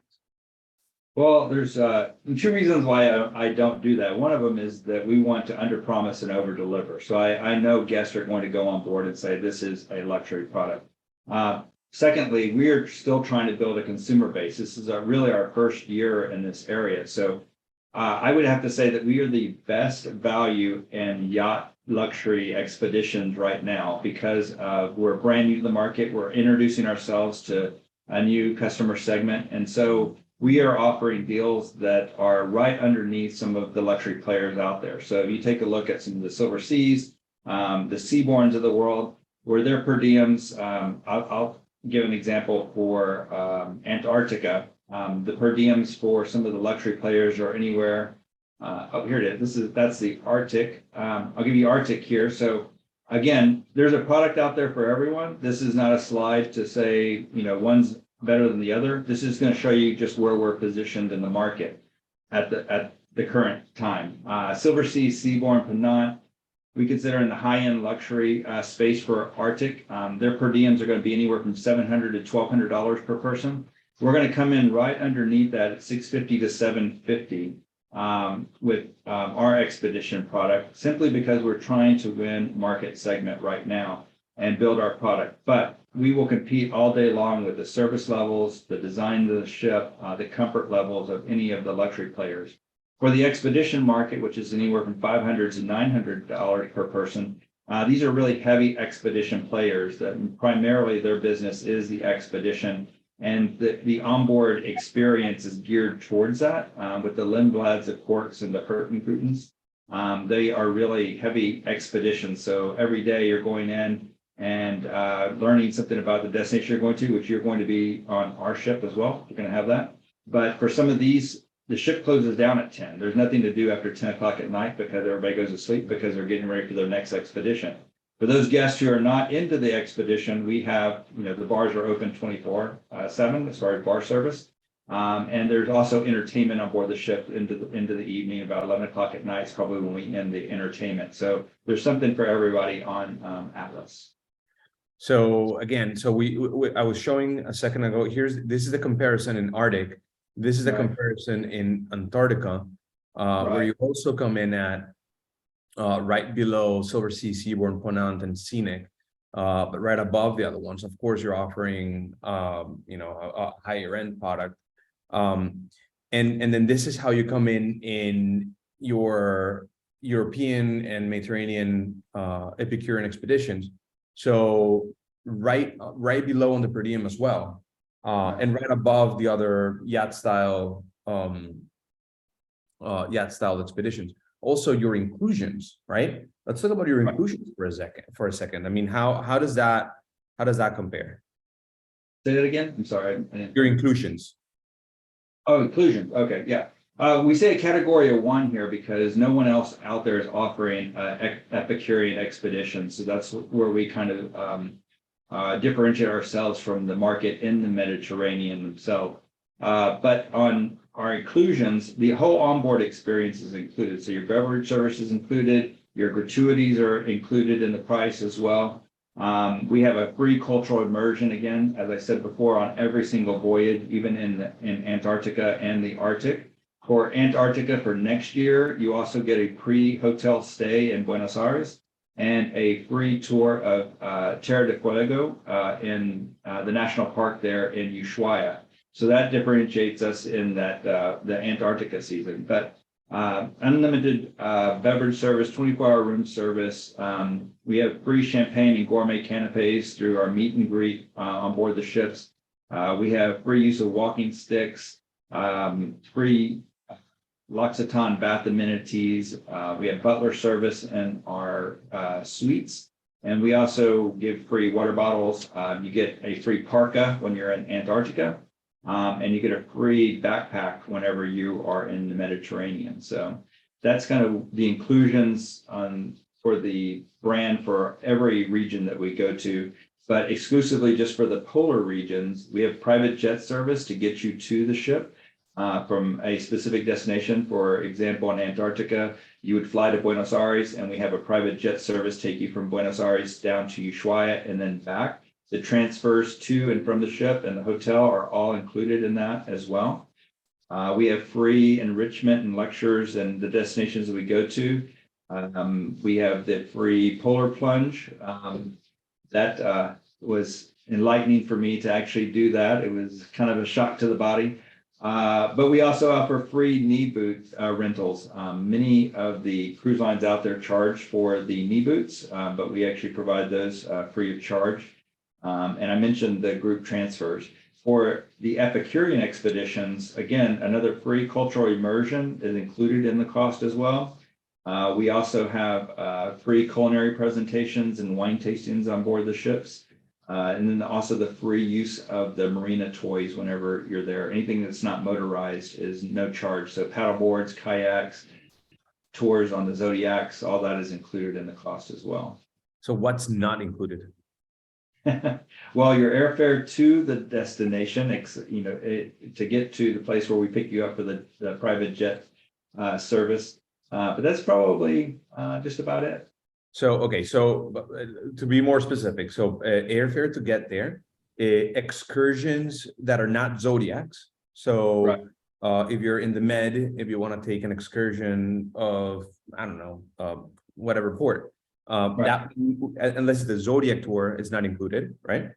Well, there's 2 reasons why I don't do that. One of them is that we want to underpromise and overdeliver. So I know guests are going to go on board and say this is a luxury product. Secondly, we are still trying to build a consumer base. This is really our first year in this area. So I would have to say that we are the best value in yacht luxury expeditions right now because we're brand new to the market. We're introducing ourselves to a new customer segment. And so we are offering deals that are right underneath some of the luxury players out there. So if you take a look at some of the Silver Seas, the Seabourns of the world, where their per diems, I'll give an example for Antarctica. The per diems for some of the luxury players are anywhere. Here it is. That's the Arctic. I'll give you Arctic here. So again, there's a product out there for everyone. This is not a slide to say, one's better than the other. This is going to show you just where we're positioned in the market at the current time. Silver Sea, Seabourn, Penant, we consider in the high-end luxury space for Arctic. Their per diems are going to be anywhere from $700 to $1,200 per person. We're going to come in right underneath that at $650 to $750 with our expedition product, simply because we're trying to win market segment right now and build our product. But we will compete all day long with the service levels, the design of the ship, the comfort levels of any of the luxury players. For the expedition market, which is anywhere from $500 to $900 per person, these are really heavy expedition players that primarily their business is the expedition. And the onboard experience is geared towards that, with the Lindblads, the Quarks, and the Hertengrutens. They are really heavy expeditions. So every day you're going in and learning something about the destination you're going to, which you're going to be on our ship as well. You're going to have that. But for some of these, the ship closes down at 10. There's nothing to do after 10 o'clock at night because everybody goes to sleep because they're getting ready for their next expedition. For those guests who are not into the expedition, we have, the bars are open 24/7 as far as bar service. And there's also entertainment on board the ship into the evening, about 11 o'clock at night is probably when we end the entertainment. So there's something for everybody on Atlas. So again, I was showing a second ago, this is the comparison in Arctic. This is the Right. comparison in Antarctica, where Right. you also come in at right below Silver Sea, Seabourn, Ponant, and Scenic, but right above the other ones. Of course, you're offering a higher end product. And then this is how you come in your European and Mediterranean Epicurean expeditions. So right below on the per diem as well, and right above the other yacht style expeditions. Also your inclusions, right? Let's talk about your inclusions for a second. I mean, how does that compare? Say that again. I'm sorry. Your inclusions. Oh, inclusion. Okay, yeah. We say a category of 1 here because no one else out there is offering Epicurean expeditions. So that's where we kind of differentiate ourselves from the market in the Mediterranean themselves. But on our inclusions, the whole onboard experience is included. So your beverage service is included, your gratuities are included in the price as well. We have a free cultural immersion, again, as I said before, on every single voyage, even in Antarctica and the Arctic. For Antarctica for next year, you also get a pre-hotel stay in Buenos Aires and a free tour of Terra del Fuego in the national park there in Ushuaia. So that differentiates us in that the Antarctica season. But unlimited beverage service, 24-hour room service. We have free champagne and gourmet canapes through our meet and greet on board the ships. We have free use of walking sticks, free L'Occitane bath amenities. We have butler service in our suites. And we also give free water bottles. You get a free parka when you're in Antarctica. And you get a free backpack whenever you are in the Mediterranean. So that's kind of the inclusions for the brand for every region that we go to. But exclusively just for the polar regions, we have private jet service to get you to the ship from a specific destination. For example, in Antarctica, you would fly to Buenos Aires, and we have a private jet service take you from Buenos Aires down to Ushuaia and then back. The transfers to and from the ship and the hotel are all included in that as well. We have free enrichment and lectures and the destinations that we go to. We have the free polar plunge. That was enlightening for me to actually do that. It was kind of a shock to the body. But we also offer free knee boot rentals. Many of the cruise lines out there charge for the knee boots, but we actually provide those free of charge. And I mentioned the group transfers. For the Epicurean expeditions, again, another free cultural immersion is included in the cost as well. We also have free culinary presentations and wine tastings on board the ships. And then also the free use of the marina toys whenever you're there. Anything that's not motorized is no charge. So paddle boards, kayaks, tours on the Zodiacs, all that is included in the cost as well. So what's not included? Well, your airfare to the destination, to get to the place where we pick you up for the private jet service. But that's probably just about it. So, okay, so to be more specific, so airfare to get there, excursions that are not Zodiacs. So Right. If you're in the Med, if you want to take an excursion of, I don't know, whatever port, that unless it's a Zodiac tour, it's not included, right?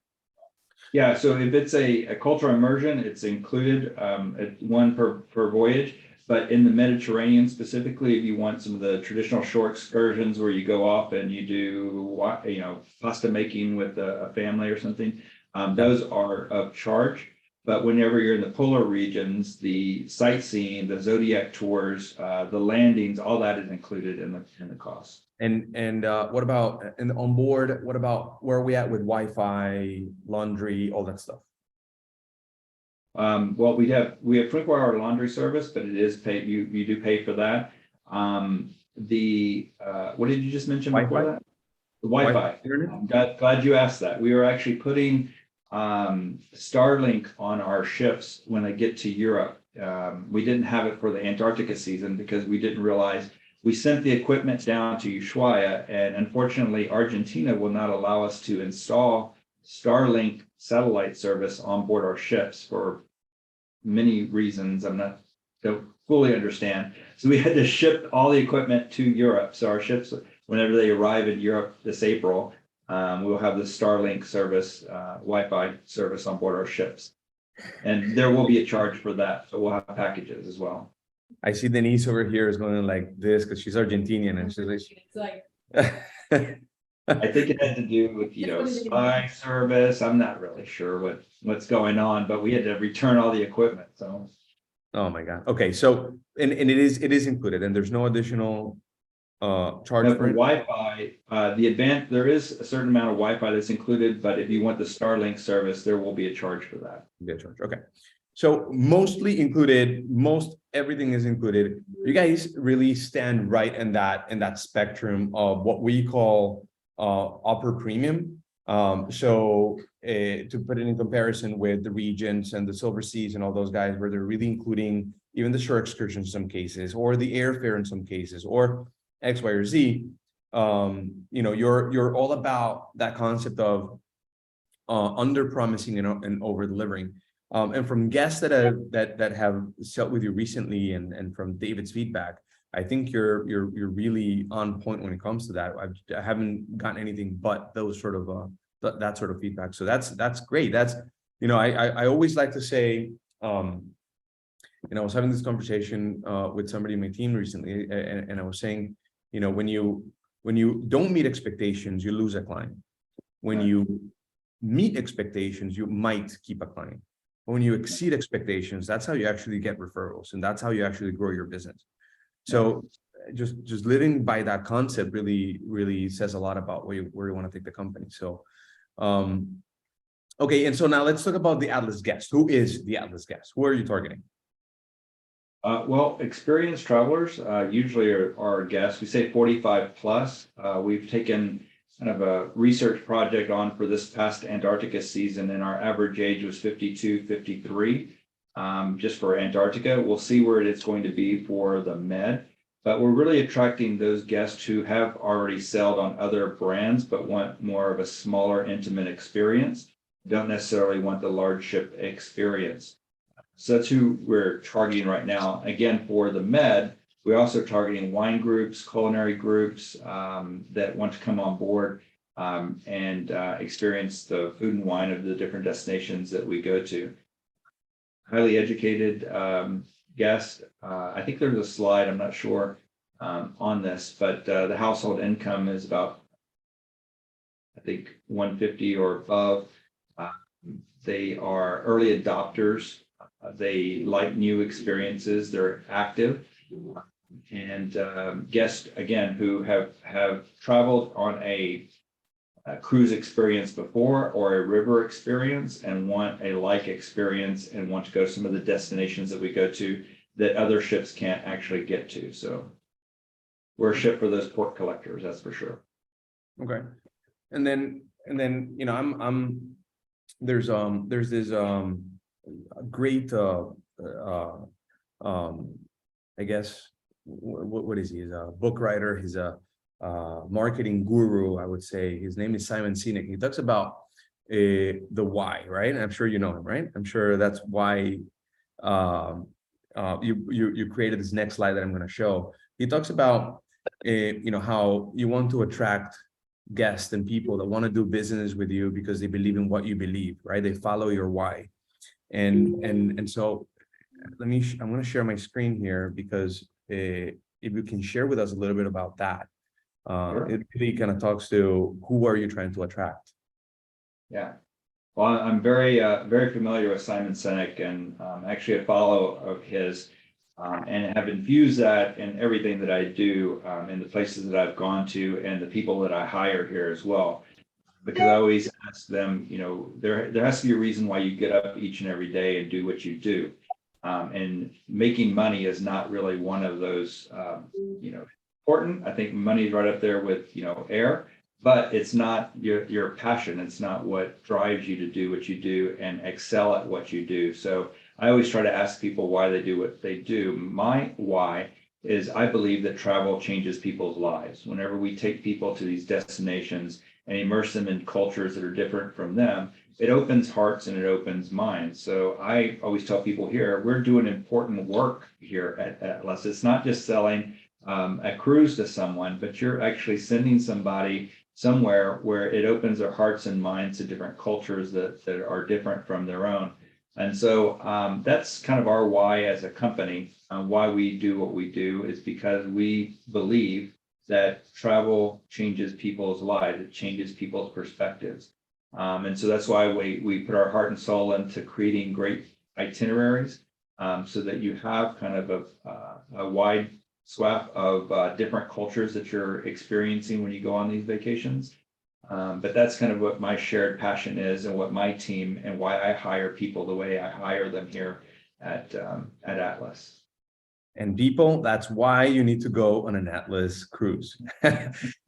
Yeah, so if it's a cultural immersion, it's included at one per voyage. But in the Mediterranean specifically, if you want some of the traditional shore excursions where you go off and you do, pasta making with a family or something, those are of charge. But whenever you're in the polar regions, the sightseeing, the zodiac tours, the landings, all that is included in the cost. And what about on board? What about where are we at with Wi-Fi, laundry, all that stuff? Well, we have 24-hour laundry service, but it is paid. You do pay for that. What did you just mention before Wi-Fi? that? The Wi-Fi. Internet? Glad you asked that. We are actually putting Starlink on our ships when they get to Europe. We didn't have it for the Antarctica season because we didn't realize we sent the equipment down to Ushuaia, and unfortunately, Argentina will not allow us to install Starlink satellite service on board our ships for many reasons. Don't fully understand. So we had to ship all the equipment to Europe. So our ships, whenever they arrive in Europe this April, we'll have the Starlink service, Wi-Fi service on board our ships. And there will be a charge for that. So we'll have packages as well. I see Denise over here is going like this because she's Argentinian and she's like, I think it had to do with, spy service. I'm not really sure what's going on, but we had to return all the equipment. So. Oh my God. Okay. So, and it is included and there's no additional charge Now, for it. Wi-Fi, there is a certain amount of Wi-Fi that's included, but if you want the Starlink service, there will be a charge for that. Be a charge. Okay. So mostly included, everything is included. You guys really stand right in that spectrum of what we call upper premium. To put it in comparison with the Regents and the Silver Seas and all those guys, where they're really including even the shore excursion in some cases, or the airfare in some cases, or X, Y, or Z. You're all about that concept of under promising and over delivering. And from guests that have dealt with you recently, and from David's feedback, I think you're really on point when it comes to that. I haven't gotten anything but those sort of that sort of feedback. So that's great. That's I always like to say, I was having this conversation with somebody in my team recently, and I was saying, when you don't meet expectations, you lose a client. When you meet expectations, you might keep a client. But when you exceed expectations, that's how you actually get referrals, and that's how you actually grow your business. So just living by that concept really says a lot about where you want to take the company. So, okay. And so now let's talk about the Atlas guest. Who is the Atlas guest? Who are you targeting? Well, experienced travelers usually are our guests. We say 45 plus. We've taken kind of a research project on for this past Antarctica season, and our average age was 52, 53, just for Antarctica. We'll see where it's going to be for the Med, but we're really attracting those guests who have already sailed on other brands, but want more of a smaller, intimate experience. Don't necessarily want the large ship experience. So that's who we're targeting right now. Again, for the Med, we're also targeting wine groups, culinary groups that want to come on board and experience the food and wine of the different destinations that we go to. Highly educated guest. I think there's a slide, I'm not sure on this, but the household income is about, I think, 150 or above. They are early adopters. They like new experiences. They're active. And guests, again, who have traveled on a cruise experience before, or a river experience, and want a like experience and want to go to some of the destinations that we go to that other ships can't actually get to. So we're a ship for those port collectors, that's for sure. Okay. And then there's this great I guess, what is he? He's a book writer. He's a marketing guru, I would say. His name is Simon Sinek. He talks about the why, right? And I'm sure you know him, right? I'm sure that's why you created this next slide that I'm going to show. He talks about how you want to attract guests and people that want to do business with you because they believe in what you believe, right? They follow your why. And so I'm going to share my screen here, because if you can share with us a little bit about that, Sure. It really kind of talks to who are you trying to attract. Yeah. Well, I'm very familiar with Simon Sinek and actually a follow of his, and have infused that in everything that I do, in the places that I've gone to and the people that I hire here as well. Because I always ask them, there has to be a reason why you get up each and every day and do what you do. And making money is not really one of those, important. I think money is right up there with, air, but it's not your passion. It's not what drives you to do what you do and excel at what you do. So I always try to ask people why they do what they do. My why is I believe that travel changes people's lives. Whenever we take people to these destinations and immerse them in cultures that are different from them, it opens hearts and it opens minds. So I always tell people here, we're doing important work here at Atlas. It's not just selling a cruise to someone, but you're actually sending somebody somewhere where it opens their hearts and minds to different cultures that are different from their own. And so that's kind of our why as a company. Why we do what we do is because we believe that travel changes people's lives. It changes people's perspectives. And so that's why we put our heart and soul into creating great itineraries, so that you have kind of a wide swath of different cultures that you're experiencing when you go on these vacations. But that's kind of what my shared passion is and what my team and why I hire people the way I hire them here at Atlas. And people, that's why you need to go on an Atlas cruise.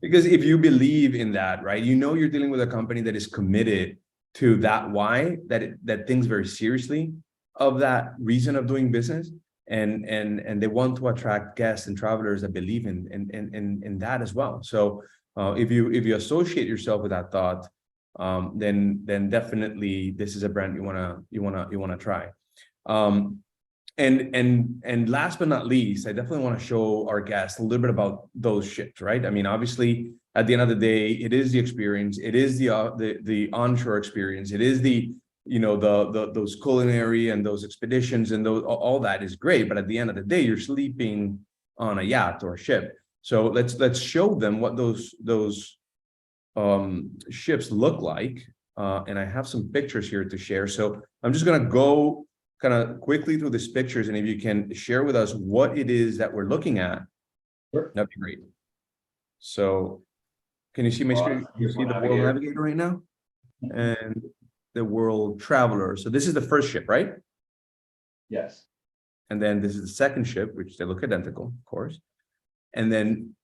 Because if you believe in that, right, you're dealing with a company that is committed to that why, that thinks very seriously of that reason of doing business. And they want to attract guests and travelers that believe in that as well. So if you associate yourself with that thought, then definitely this is a brand you wanna try. And last but not least, I definitely want to show our guests a little bit about those ships, right? I mean, obviously, at the end of the day, it is the experience, it is the onshore experience, it is those culinary and those expeditions and all that is great, but at the end of the day, you're sleeping on a yacht or a ship. So let's show them what those ships look like, and I have some pictures here to share. So I'm just gonna go kind of quickly through these pictures, and if you can share with us what it is that we're looking at, Sure. that'd be great. So can you see my screen? You see the World Navigator right now and the World Traveler. So this is the first ship, right? Yes. And then this is the second ship, which they look identical, of course. And then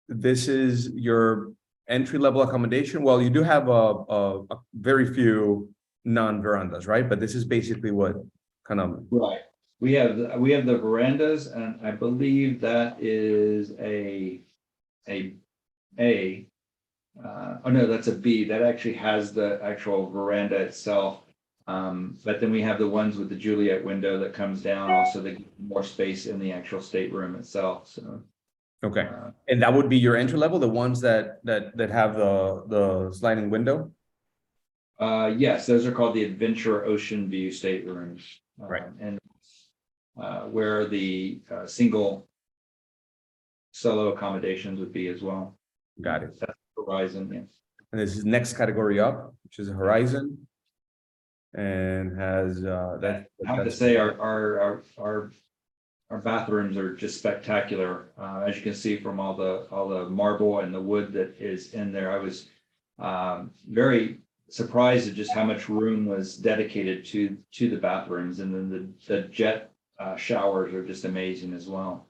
this is your entry-level accommodation. Well, you do have a very few non-verandas, right? But this is basically what kind of Right. We have the verandas, and I believe that is oh no, that's a B. That actually has the actual veranda itself. But then we have the ones with the Juliet window that comes down also that give more space in the actual stateroom itself. So okay. And that would be your entry level, the ones that have the sliding window? yes, those are called the Adventure Ocean View staterooms. Right. And where the single solo accommodations would be as well. Got it. That's Horizon, yes. And this is next category up, which is a Horizon, and has that. I have to say our bathrooms are just spectacular. As you can see from all the marble and the wood that is in there. I was very surprised at just how much room was dedicated to the bathrooms, and then the jet showers are just amazing as well.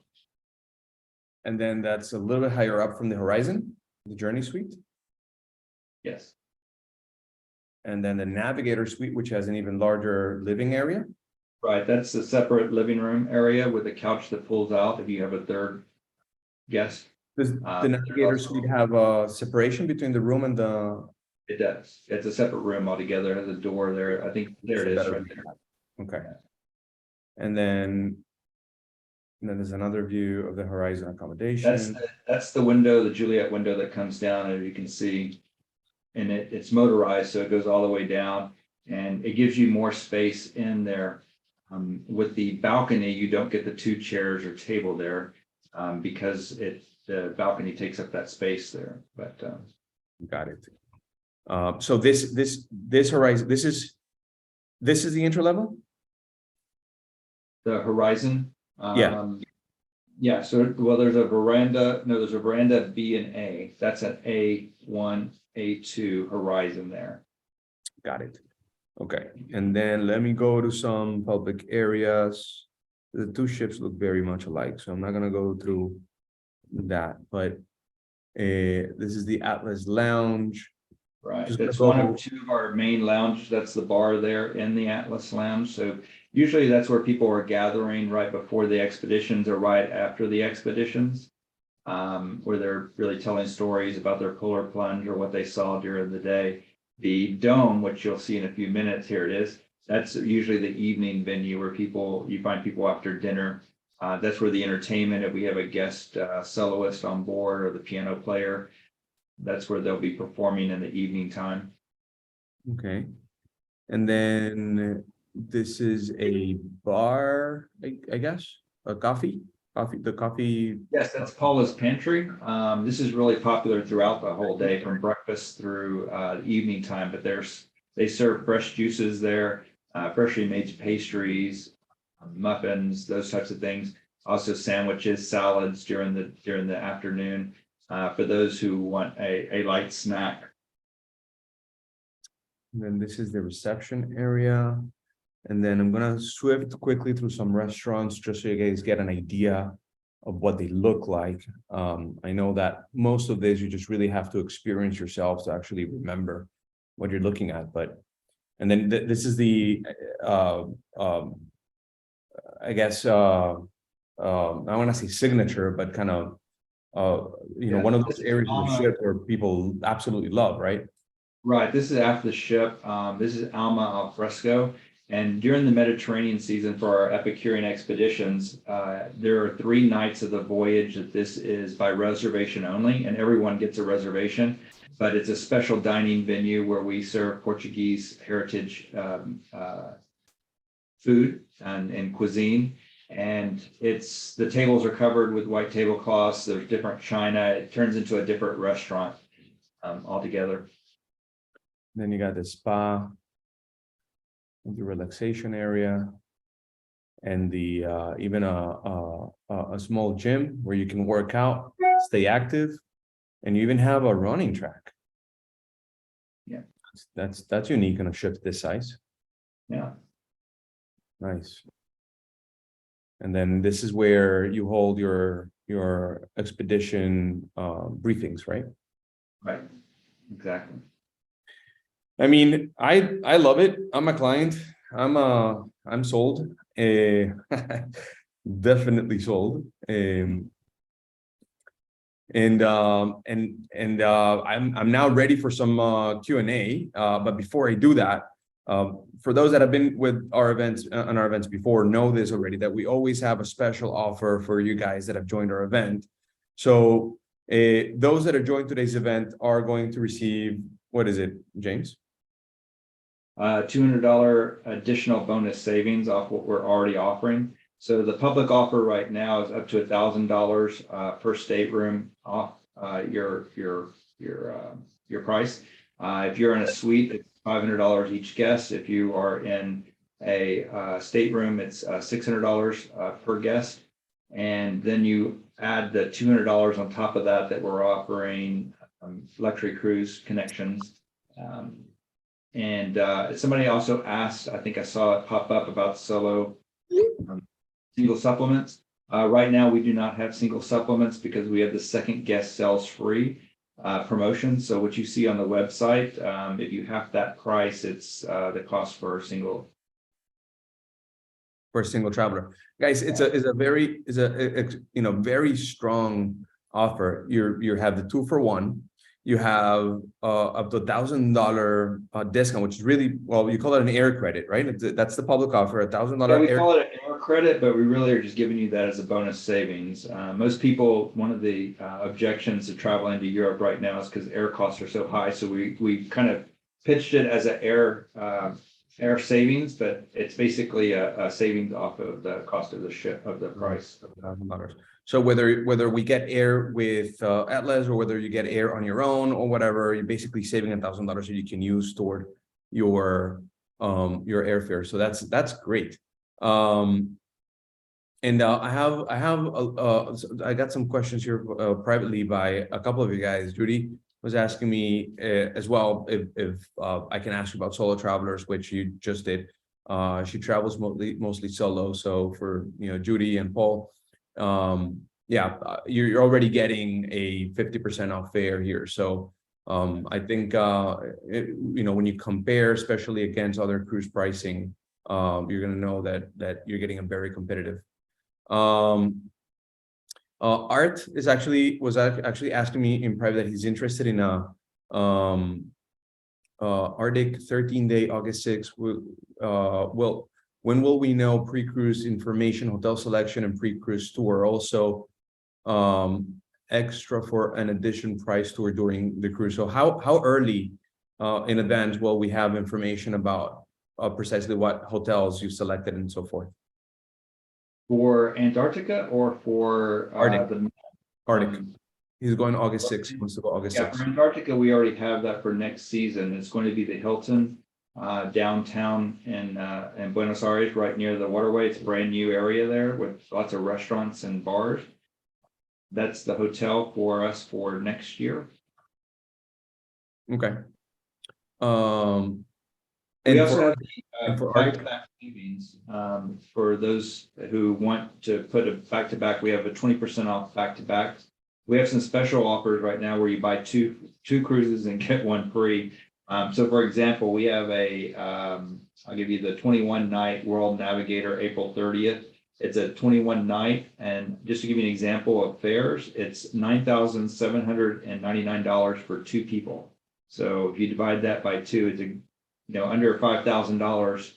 And then that's a little bit higher up from the Horizon, the Journey Suite. Yes. And then the Navigator Suite, which has an even larger living area. Right, that's a separate living room area with a couch that pulls out if you have a third guest. Does the Navigator Suite have a separation between the room and the? It does. It's a separate room altogether. It has a door there. I think there it is right there. Okay. And then there's another view of the Horizon accommodation. That's the window, the Juliet window that comes down, as you can see. And it's motorized, so it goes all the way down, and it gives you more space in there. With the balcony, you don't get the two chairs or table there, because the balcony takes up that space there. But got it. So this horizon, this is the intro level? The horizon. Yeah. Yeah, so, well, there's a veranda B and A. That's an A1, A2 horizon there. Got it. Okay, and then let me go to some public areas. The two ships look very much alike, so I'm not gonna go through that, but this is the Atlas Lounge. Right, Just gonna that's one go. of two of our main lounges. That's the bar there in the Atlas Lounge. So usually that's where people are gathering right before the expeditions or right after the expeditions. Where they're really telling stories about their polar plunge or what they saw during the day. The dome, which you'll see in a few minutes, here it is. That's usually the evening venue where you find people after dinner. That's where the entertainment, if we have a guest soloist on board or the piano player, that's where they'll be performing in the evening time. Okay, and then this is a bar, I guess, a coffee. Yes, that's Paula's Pantry. This is really popular throughout the whole day, from breakfast through evening time. But they serve fresh juices there, freshly made pastries, muffins, those types of things. Also sandwiches, salads during the afternoon for those who want a light snack. And then this is the reception area. And then I'm gonna swift quickly through some restaurants just so you guys get an idea of what they look like. I know that most of this you just really have to experience yourself to actually remember what you're looking at. But and then this is the I guess I want to say signature, but kind of Yeah, one of this those is areas of the Alma. ship where people absolutely love, right? Right, this is after the ship. This is Alma al fresco. And during the Mediterranean season for our Epicurean expeditions, there are 3 nights of the voyage that this is by reservation only, and everyone gets a reservation. But it's a special dining venue where we serve Portuguese heritage food and cuisine. And the tables are covered with white tablecloths. There's different china. It turns into a different restaurant altogether. Then you got the spa, the relaxation area, and the even a small gym where you can work out, stay active, and you even have a running track. Yeah, that's unique on a ship this size. yeah. Nice. And then this is where you hold your expedition briefings, right? Right, exactly. I mean, I love it. I'm a client. I'm sold. Definitely sold. I'm now ready for some Q&A. But before I do that, for those that have been with our events on our events before, know this already, that we always have a special offer for you guys that have joined our event. So those that are joined today's event are going to receive, what is it, James? $200 additional bonus savings off what we're already offering. So the public offer right now is up to $1,000 per stateroom off your price. If you're in a suite, it's $500 each guest. If you are in a stateroom, it's $600 per guest. And then you add the $200 on top of that we're offering luxury cruise connections. And somebody also asked, I think I saw it pop up about solo single supplements. Right now, we do not have single supplements because we have the second guest sells free promotion. So what you see on the website, if you have that price, it's the cost for a single. For a single traveler, guys, it's a very very strong offer. You have the 2-for-1. You have up to $1,000 discount, which is really, well, you call it an air credit, right? That's the public offer, $1,000 Yeah, we air. call it an air credit, but we really are just giving you that as a bonus savings. Most people, one of the objections to traveling to Europe right now is because air costs are so high. So we kind of pitched it as an air savings, but it's basically a savings off of the cost of the ship, of the price. $1,000. So whether we get air with Atlas or whether you get air on your own or whatever, you're basically saving $1,000 that you can use toward your airfare. So that's great. And I got some questions here privately by a couple of you guys. Judy was asking me as well if I can ask you about solo travelers, which you just did. She travels mostly solo. So for Judy and Paul, yeah, you're already getting a 50% off fare here. So I think when you compare, especially against other cruise pricing, you're going to know that you're getting a very competitive. Art was actually asking me in private that he's interested in a Arctic 13-day August 6th. Well, when will we know pre-cruise information, hotel selection, and pre-cruise tour? Also, extra for an addition price tour during the cruise. So how early in advance will we have information about precisely what hotels you selected and so forth? For Antarctica or for Arctic. the Arctic. He's going August 6th. He wants to go August 6th. For Antarctica, we already have that for next season. It's going to be the Hilton downtown in Buenos Aires, right near the waterway. It's a brand new area there with lots of restaurants and bars. That's the hotel for us for next year. Okay. We also have the back-to-back savings for those who want to put a back-to-back. We have a 20% off back-to-back. We have some special offers right now where you buy two cruises and get one free. So for example, we have I'll give you the 21-night World Navigator April 30th. It's a 21-night, and just to give you an example of fares, it's $9,799 for two people. So if you divide that by two, it's under $5,000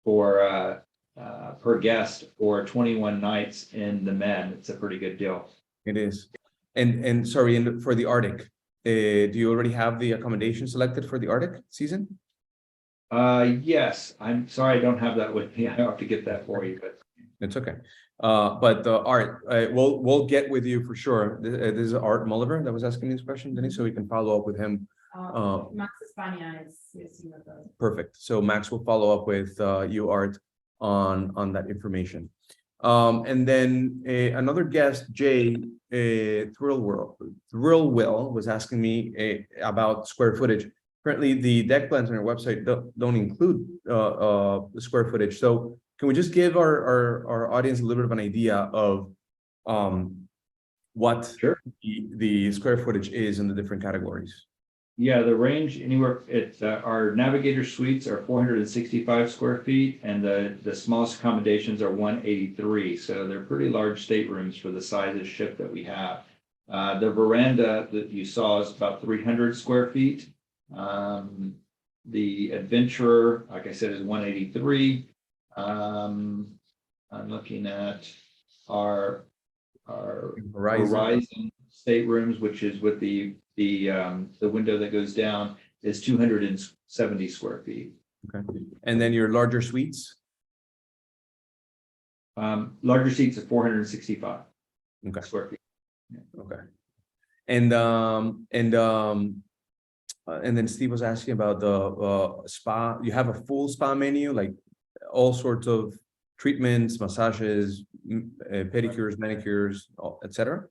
for per guest for 21 nights in the Med. It's a pretty good deal. It is. And sorry, and for the Arctic, do you already have the accommodation selected for the Arctic season? Yes. I'm sorry I don't have that with me. I have to get that for you, but it's okay. But Art, we'll get with you for sure. This is Art Mulliver that was asking this question, Denise, so we can follow up with him. Max España is perfect. So Max will follow up with you, Art, on that information. And then another guest, Jay Thrillwill, was asking me about square footage. Currently, the deck plans on our website don't include the square footage. So can we just give our audience a little bit of an idea of what the square footage is in the different categories? Yeah, the range anywhere. Our Navigator suites are 465 square feet, and the smallest accommodations are 183. So they're pretty large staterooms for the size of ship that we have. The veranda that you saw is about 300 square feet. The Adventurer, like I said, is 183. I'm looking at our Horizon staterooms, which is with the window that goes down, is 270 square feet. Okay. And then your larger suites? Larger seats are 465 square feet. Yeah. Okay. And then Steve was asking about the spa. You have a full spa menu, like all sorts of treatments, massages, pedicures, manicures, etc.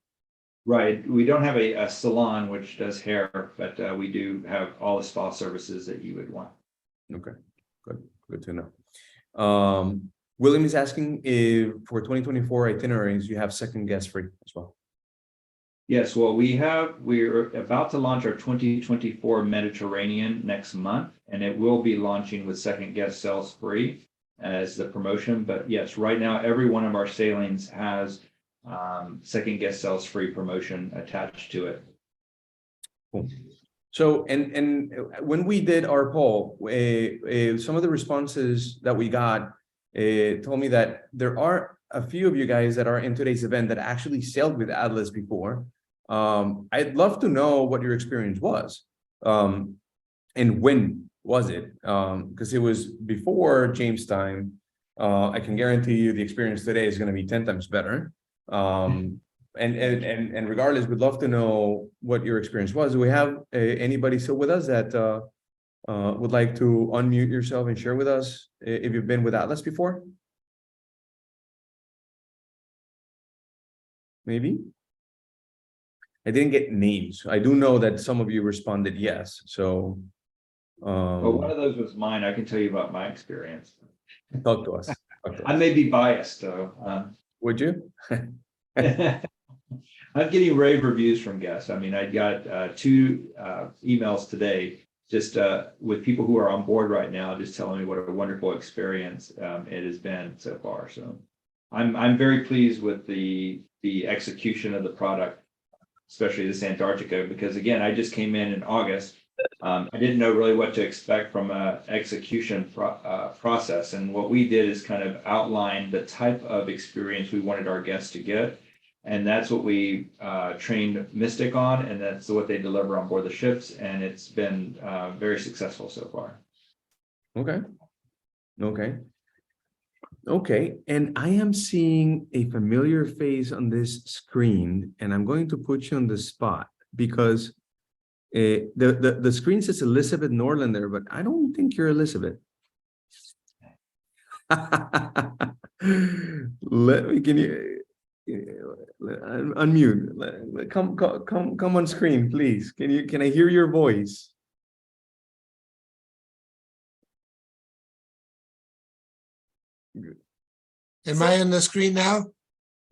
Right. We don't have a salon which does hair, but we do have all the spa services that you would want. Okay, good to know. William is asking if for 2024 itineraries you have second guest free as well. Yes, well, we're about to launch our 2024 Mediterranean next month, and it will be launching with second guest sales free as the promotion. But yes, right now, every one of our sailings has second guest sales free promotion attached to it. Cool. So, and when we did our poll, some of the responses that we got told me that there are a few of you guys that are in today's event that actually sailed with Atlas before. I'd love to know what your experience was, and when was it? Because it was before James' time. I can guarantee you the experience today is going to be 10 times better. and regardless, we'd love to know what your experience was. Do we have anybody still with us that would like to unmute yourself and share with us if you've been with Atlas before? Maybe. I didn't get names. I do know that some of you responded yes. So, Well, one of those was mine. I can tell you about my experience. talk to us. Talk to I us. may be biased though. Would you? I'm getting rave reviews from guests. I mean, I got two emails today just with people who are on board right now, just telling me what a wonderful experience it has been so far. So I'm very pleased with the execution of the product, especially this Antarctica, because again, I just came in August. I didn't know really what to expect from a execution process. And what we did is kind of outline the type of experience we wanted our guests to get. And that's what we trained Mystic on, and that's what they deliver on board the ships. And it's been very successful so far. Okay. Okay. Okay. And I am seeing a familiar face on this screen, and I'm going to put you on the spot because the screen says Elizabeth Norlander, but I don't think you're Elizabeth. Can you unmute? Come on screen, please. Can I hear your voice? Am I on the screen now?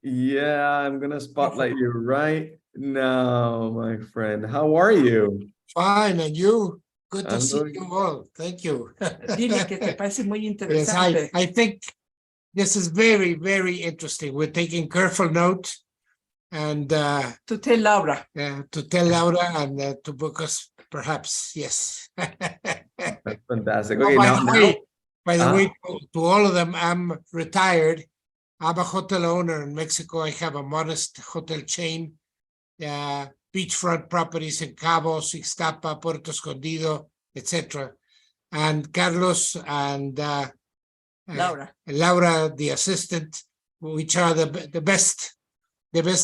Yeah, I'm gonna spotlight you right now, my friend. How are you? Fine, and you? Good to I'm see doing- you all. Thank you. Dile que te parece muy Yes, interesante. I think this is very, very interesting. We're taking careful note and To tell Laura. to tell Laura and to book us, perhaps, yes. That's fantastic. Oh, Okay, by the way, Ah. to all of them, I'm retired. I'm a hotel owner in Mexico. I have a modest hotel chain, beachfront properties in Cabo, Ixtapa, Puerto Escondido, etc. And Carlos and Laura. Laura, the assistant, which are the best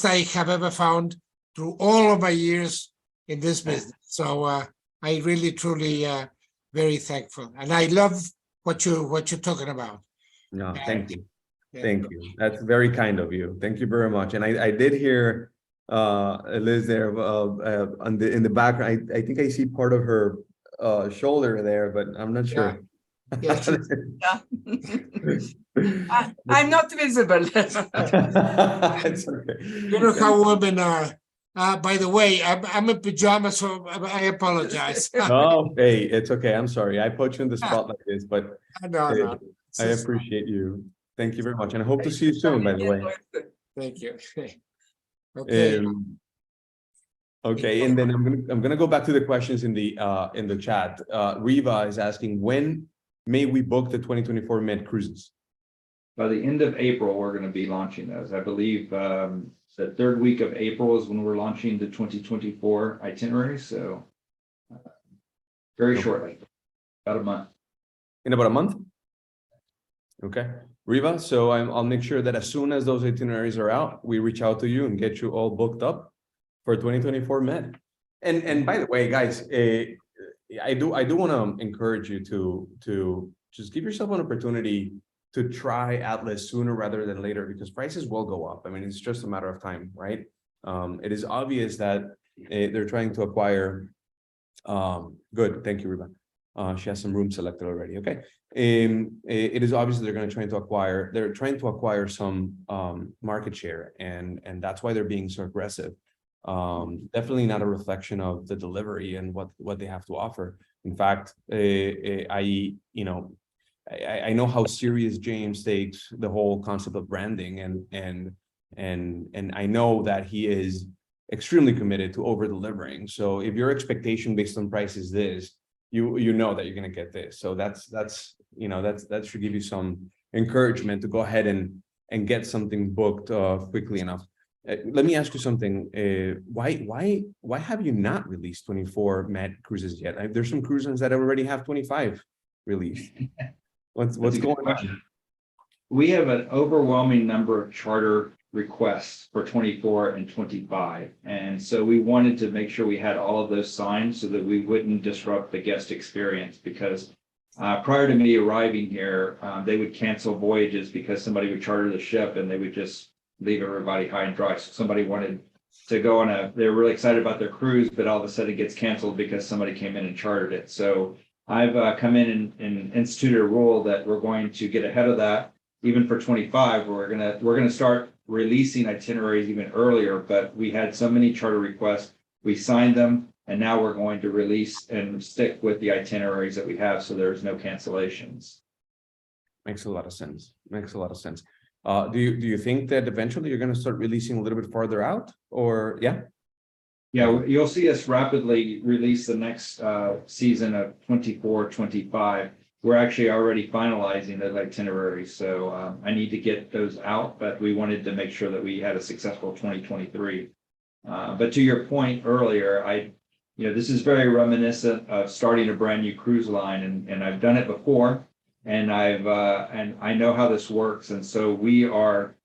I have ever found through all of my years in this business. So I really, truly, very thankful, and I love what you're talking about. No, thank you. Yeah. Thank you. That's very kind of you. Thank you very much. And I did hear Liz there in the background. I think I see part of her shoulder there, but I'm not sure. Yeah, Yeah. I'm not visible. It's okay. you know how women are. By the way, I'm in pajamas, so I apologize. Oh, hey, it's okay. I'm sorry. I put you in the spot like this, but No. I appreciate you. Thank you very much. And I hope to see you soon, by the way. Thank you. Okay. Okay, and then I'm gonna go back to the questions in the chat. Riva is asking, when may we book the 2024 Med cruises? By the end of April, we're going to be launching those. I believe the third week of April is when we're launching the 2024 itinerary. So very shortly, about a month. In about a month? Okay, Riva, so I'll make sure that as soon as those itineraries are out, we reach out to you and get you all booked up for 2024 Med. And by the way, guys, I do want to encourage you to just give yourself an opportunity to try Atlas sooner rather than later, because prices will go up. I mean, it's just a matter of time, right? It is obvious that they're trying to acquire. Good, thank you, Riva. She has some room selected already. Okay. It is obvious they're going to try to acquire. They're trying to acquire some market share, and that's why they're being so aggressive. Definitely not a reflection of the delivery and what they have to offer. In fact, I know how serious James takes the whole concept of branding, and I know that he is extremely committed to over delivering. So if your expectation based on price is this, you know that you're going to get this. So that should give you some encouragement to go ahead and get something booked quickly enough. Let me ask you something. Why have you not released 24 Med cruises yet? There's some cruises that already have 25 released. What's going on? We have an overwhelming number of charter requests for 24 and 25. And so we wanted to make sure we had all of those signed so that we wouldn't disrupt the guest experience, because prior to me arriving here, they would cancel voyages because somebody would charter the ship and they would just leave everybody high and dry. So somebody wanted to go on they were really excited about their cruise, but all of a sudden it gets canceled because somebody came in and chartered it. So I've come in and instituted a rule that we're going to get ahead of that. Even for 25, we're gonna start releasing itineraries even earlier, but we had so many charter requests, we signed them, and now we're going to release and stick with the itineraries that we have, so there's no cancellations. Makes a lot of sense. Makes a lot of sense. Do you think that eventually you're going to start releasing a little bit farther out, or yeah? Yeah, you'll see us rapidly release the next season of 24, 25. We're actually already finalizing those itineraries, so I need to get those out, but we wanted to make sure that we had a successful 2023. But to your point earlier, this is very reminiscent of starting a brand new cruise line, and I've done it before, and I know how this works, and so we are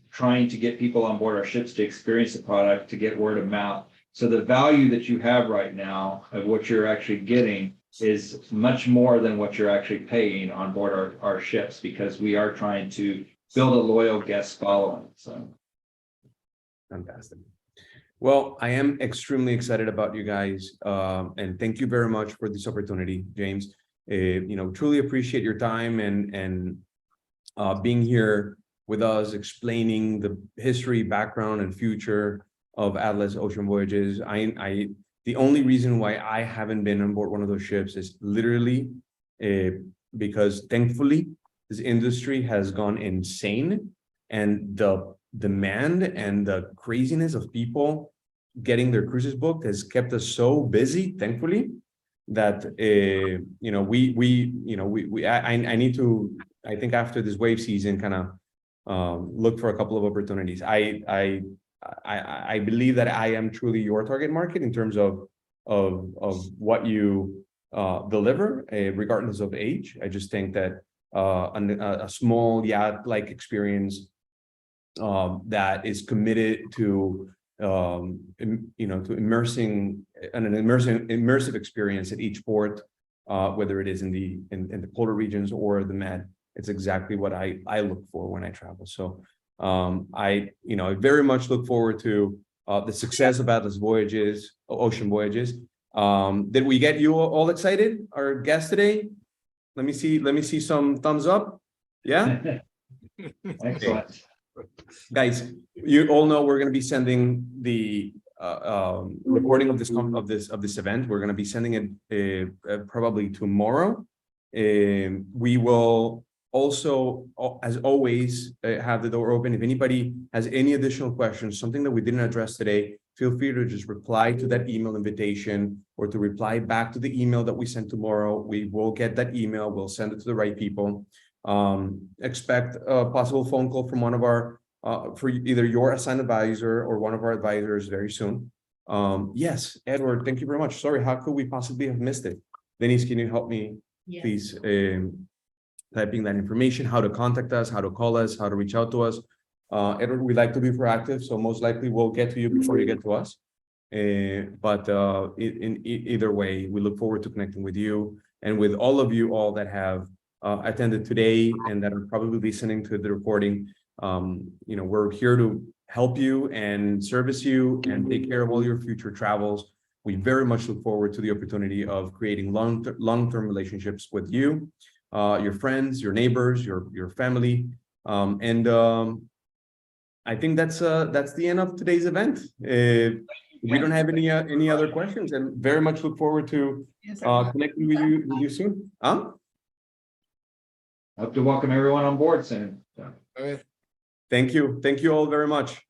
trying to get people on board our ships to experience the product, to get word of mouth. So the value that you have right now of what you're actually getting is much more than what you're actually paying on board our ships, because we are trying to build a loyal guest following. So fantastic. Well, I am extremely excited about you guys, and thank you very much for this opportunity, James. Truly appreciate your time and being here with us, explaining the history, background, and future of Atlas Ocean Voyages. The only reason why I haven't been on board one of those ships is literally because thankfully this industry has gone insane, and the demand and the craziness of people getting their cruises booked has kept us so busy, thankfully, that I need to, I think after this wave season, kind of look for a couple of opportunities. I believe that I am truly your target market in terms of what you deliver, regardless of age. I just think that a small yacht-like experience that is committed to to immersing an immersive experience at each port, whether it is in the polar regions or the Med, it's exactly what I look for when I travel. So I very much look forward to the success of Atlas Voyages, Ocean Voyages. Did we get you all excited? Our guest today? Let me see some thumbs up. Yeah. excellent. Guys, you all know we're going to be sending the recording of this event. We're going to be sending it probably tomorrow. We will also, as always, have the door open. If anybody has any additional questions, something that we didn't address today, feel free to just reply to that email invitation or to reply back to the email that we send tomorrow. We will get that email. We'll send it to the right people. Expect a possible phone call from one of our for either your assigned advisor or one of our advisors very soon. Yes, Edward, thank you very much. Sorry, how could we possibly have missed it? Denise, can you help me, Yes. please, typing that information, how to contact us, how to call us, how to reach out to us. Edward, we like to be proactive, so most likely we'll get to you before you get to us. But in either way, we look forward to connecting with you and with all of you all that have attended today and that are probably listening to the recording. We're here to help you and service you and take care of all your future travels. We very much look forward to the opportunity of creating long-term relationships with you, your friends, your neighbors, your family. I think that's the end of today's event. We don't have any other questions, and very much look forward to connecting with you soon. Hope to welcome everyone on board soon. So. Thank you all very much.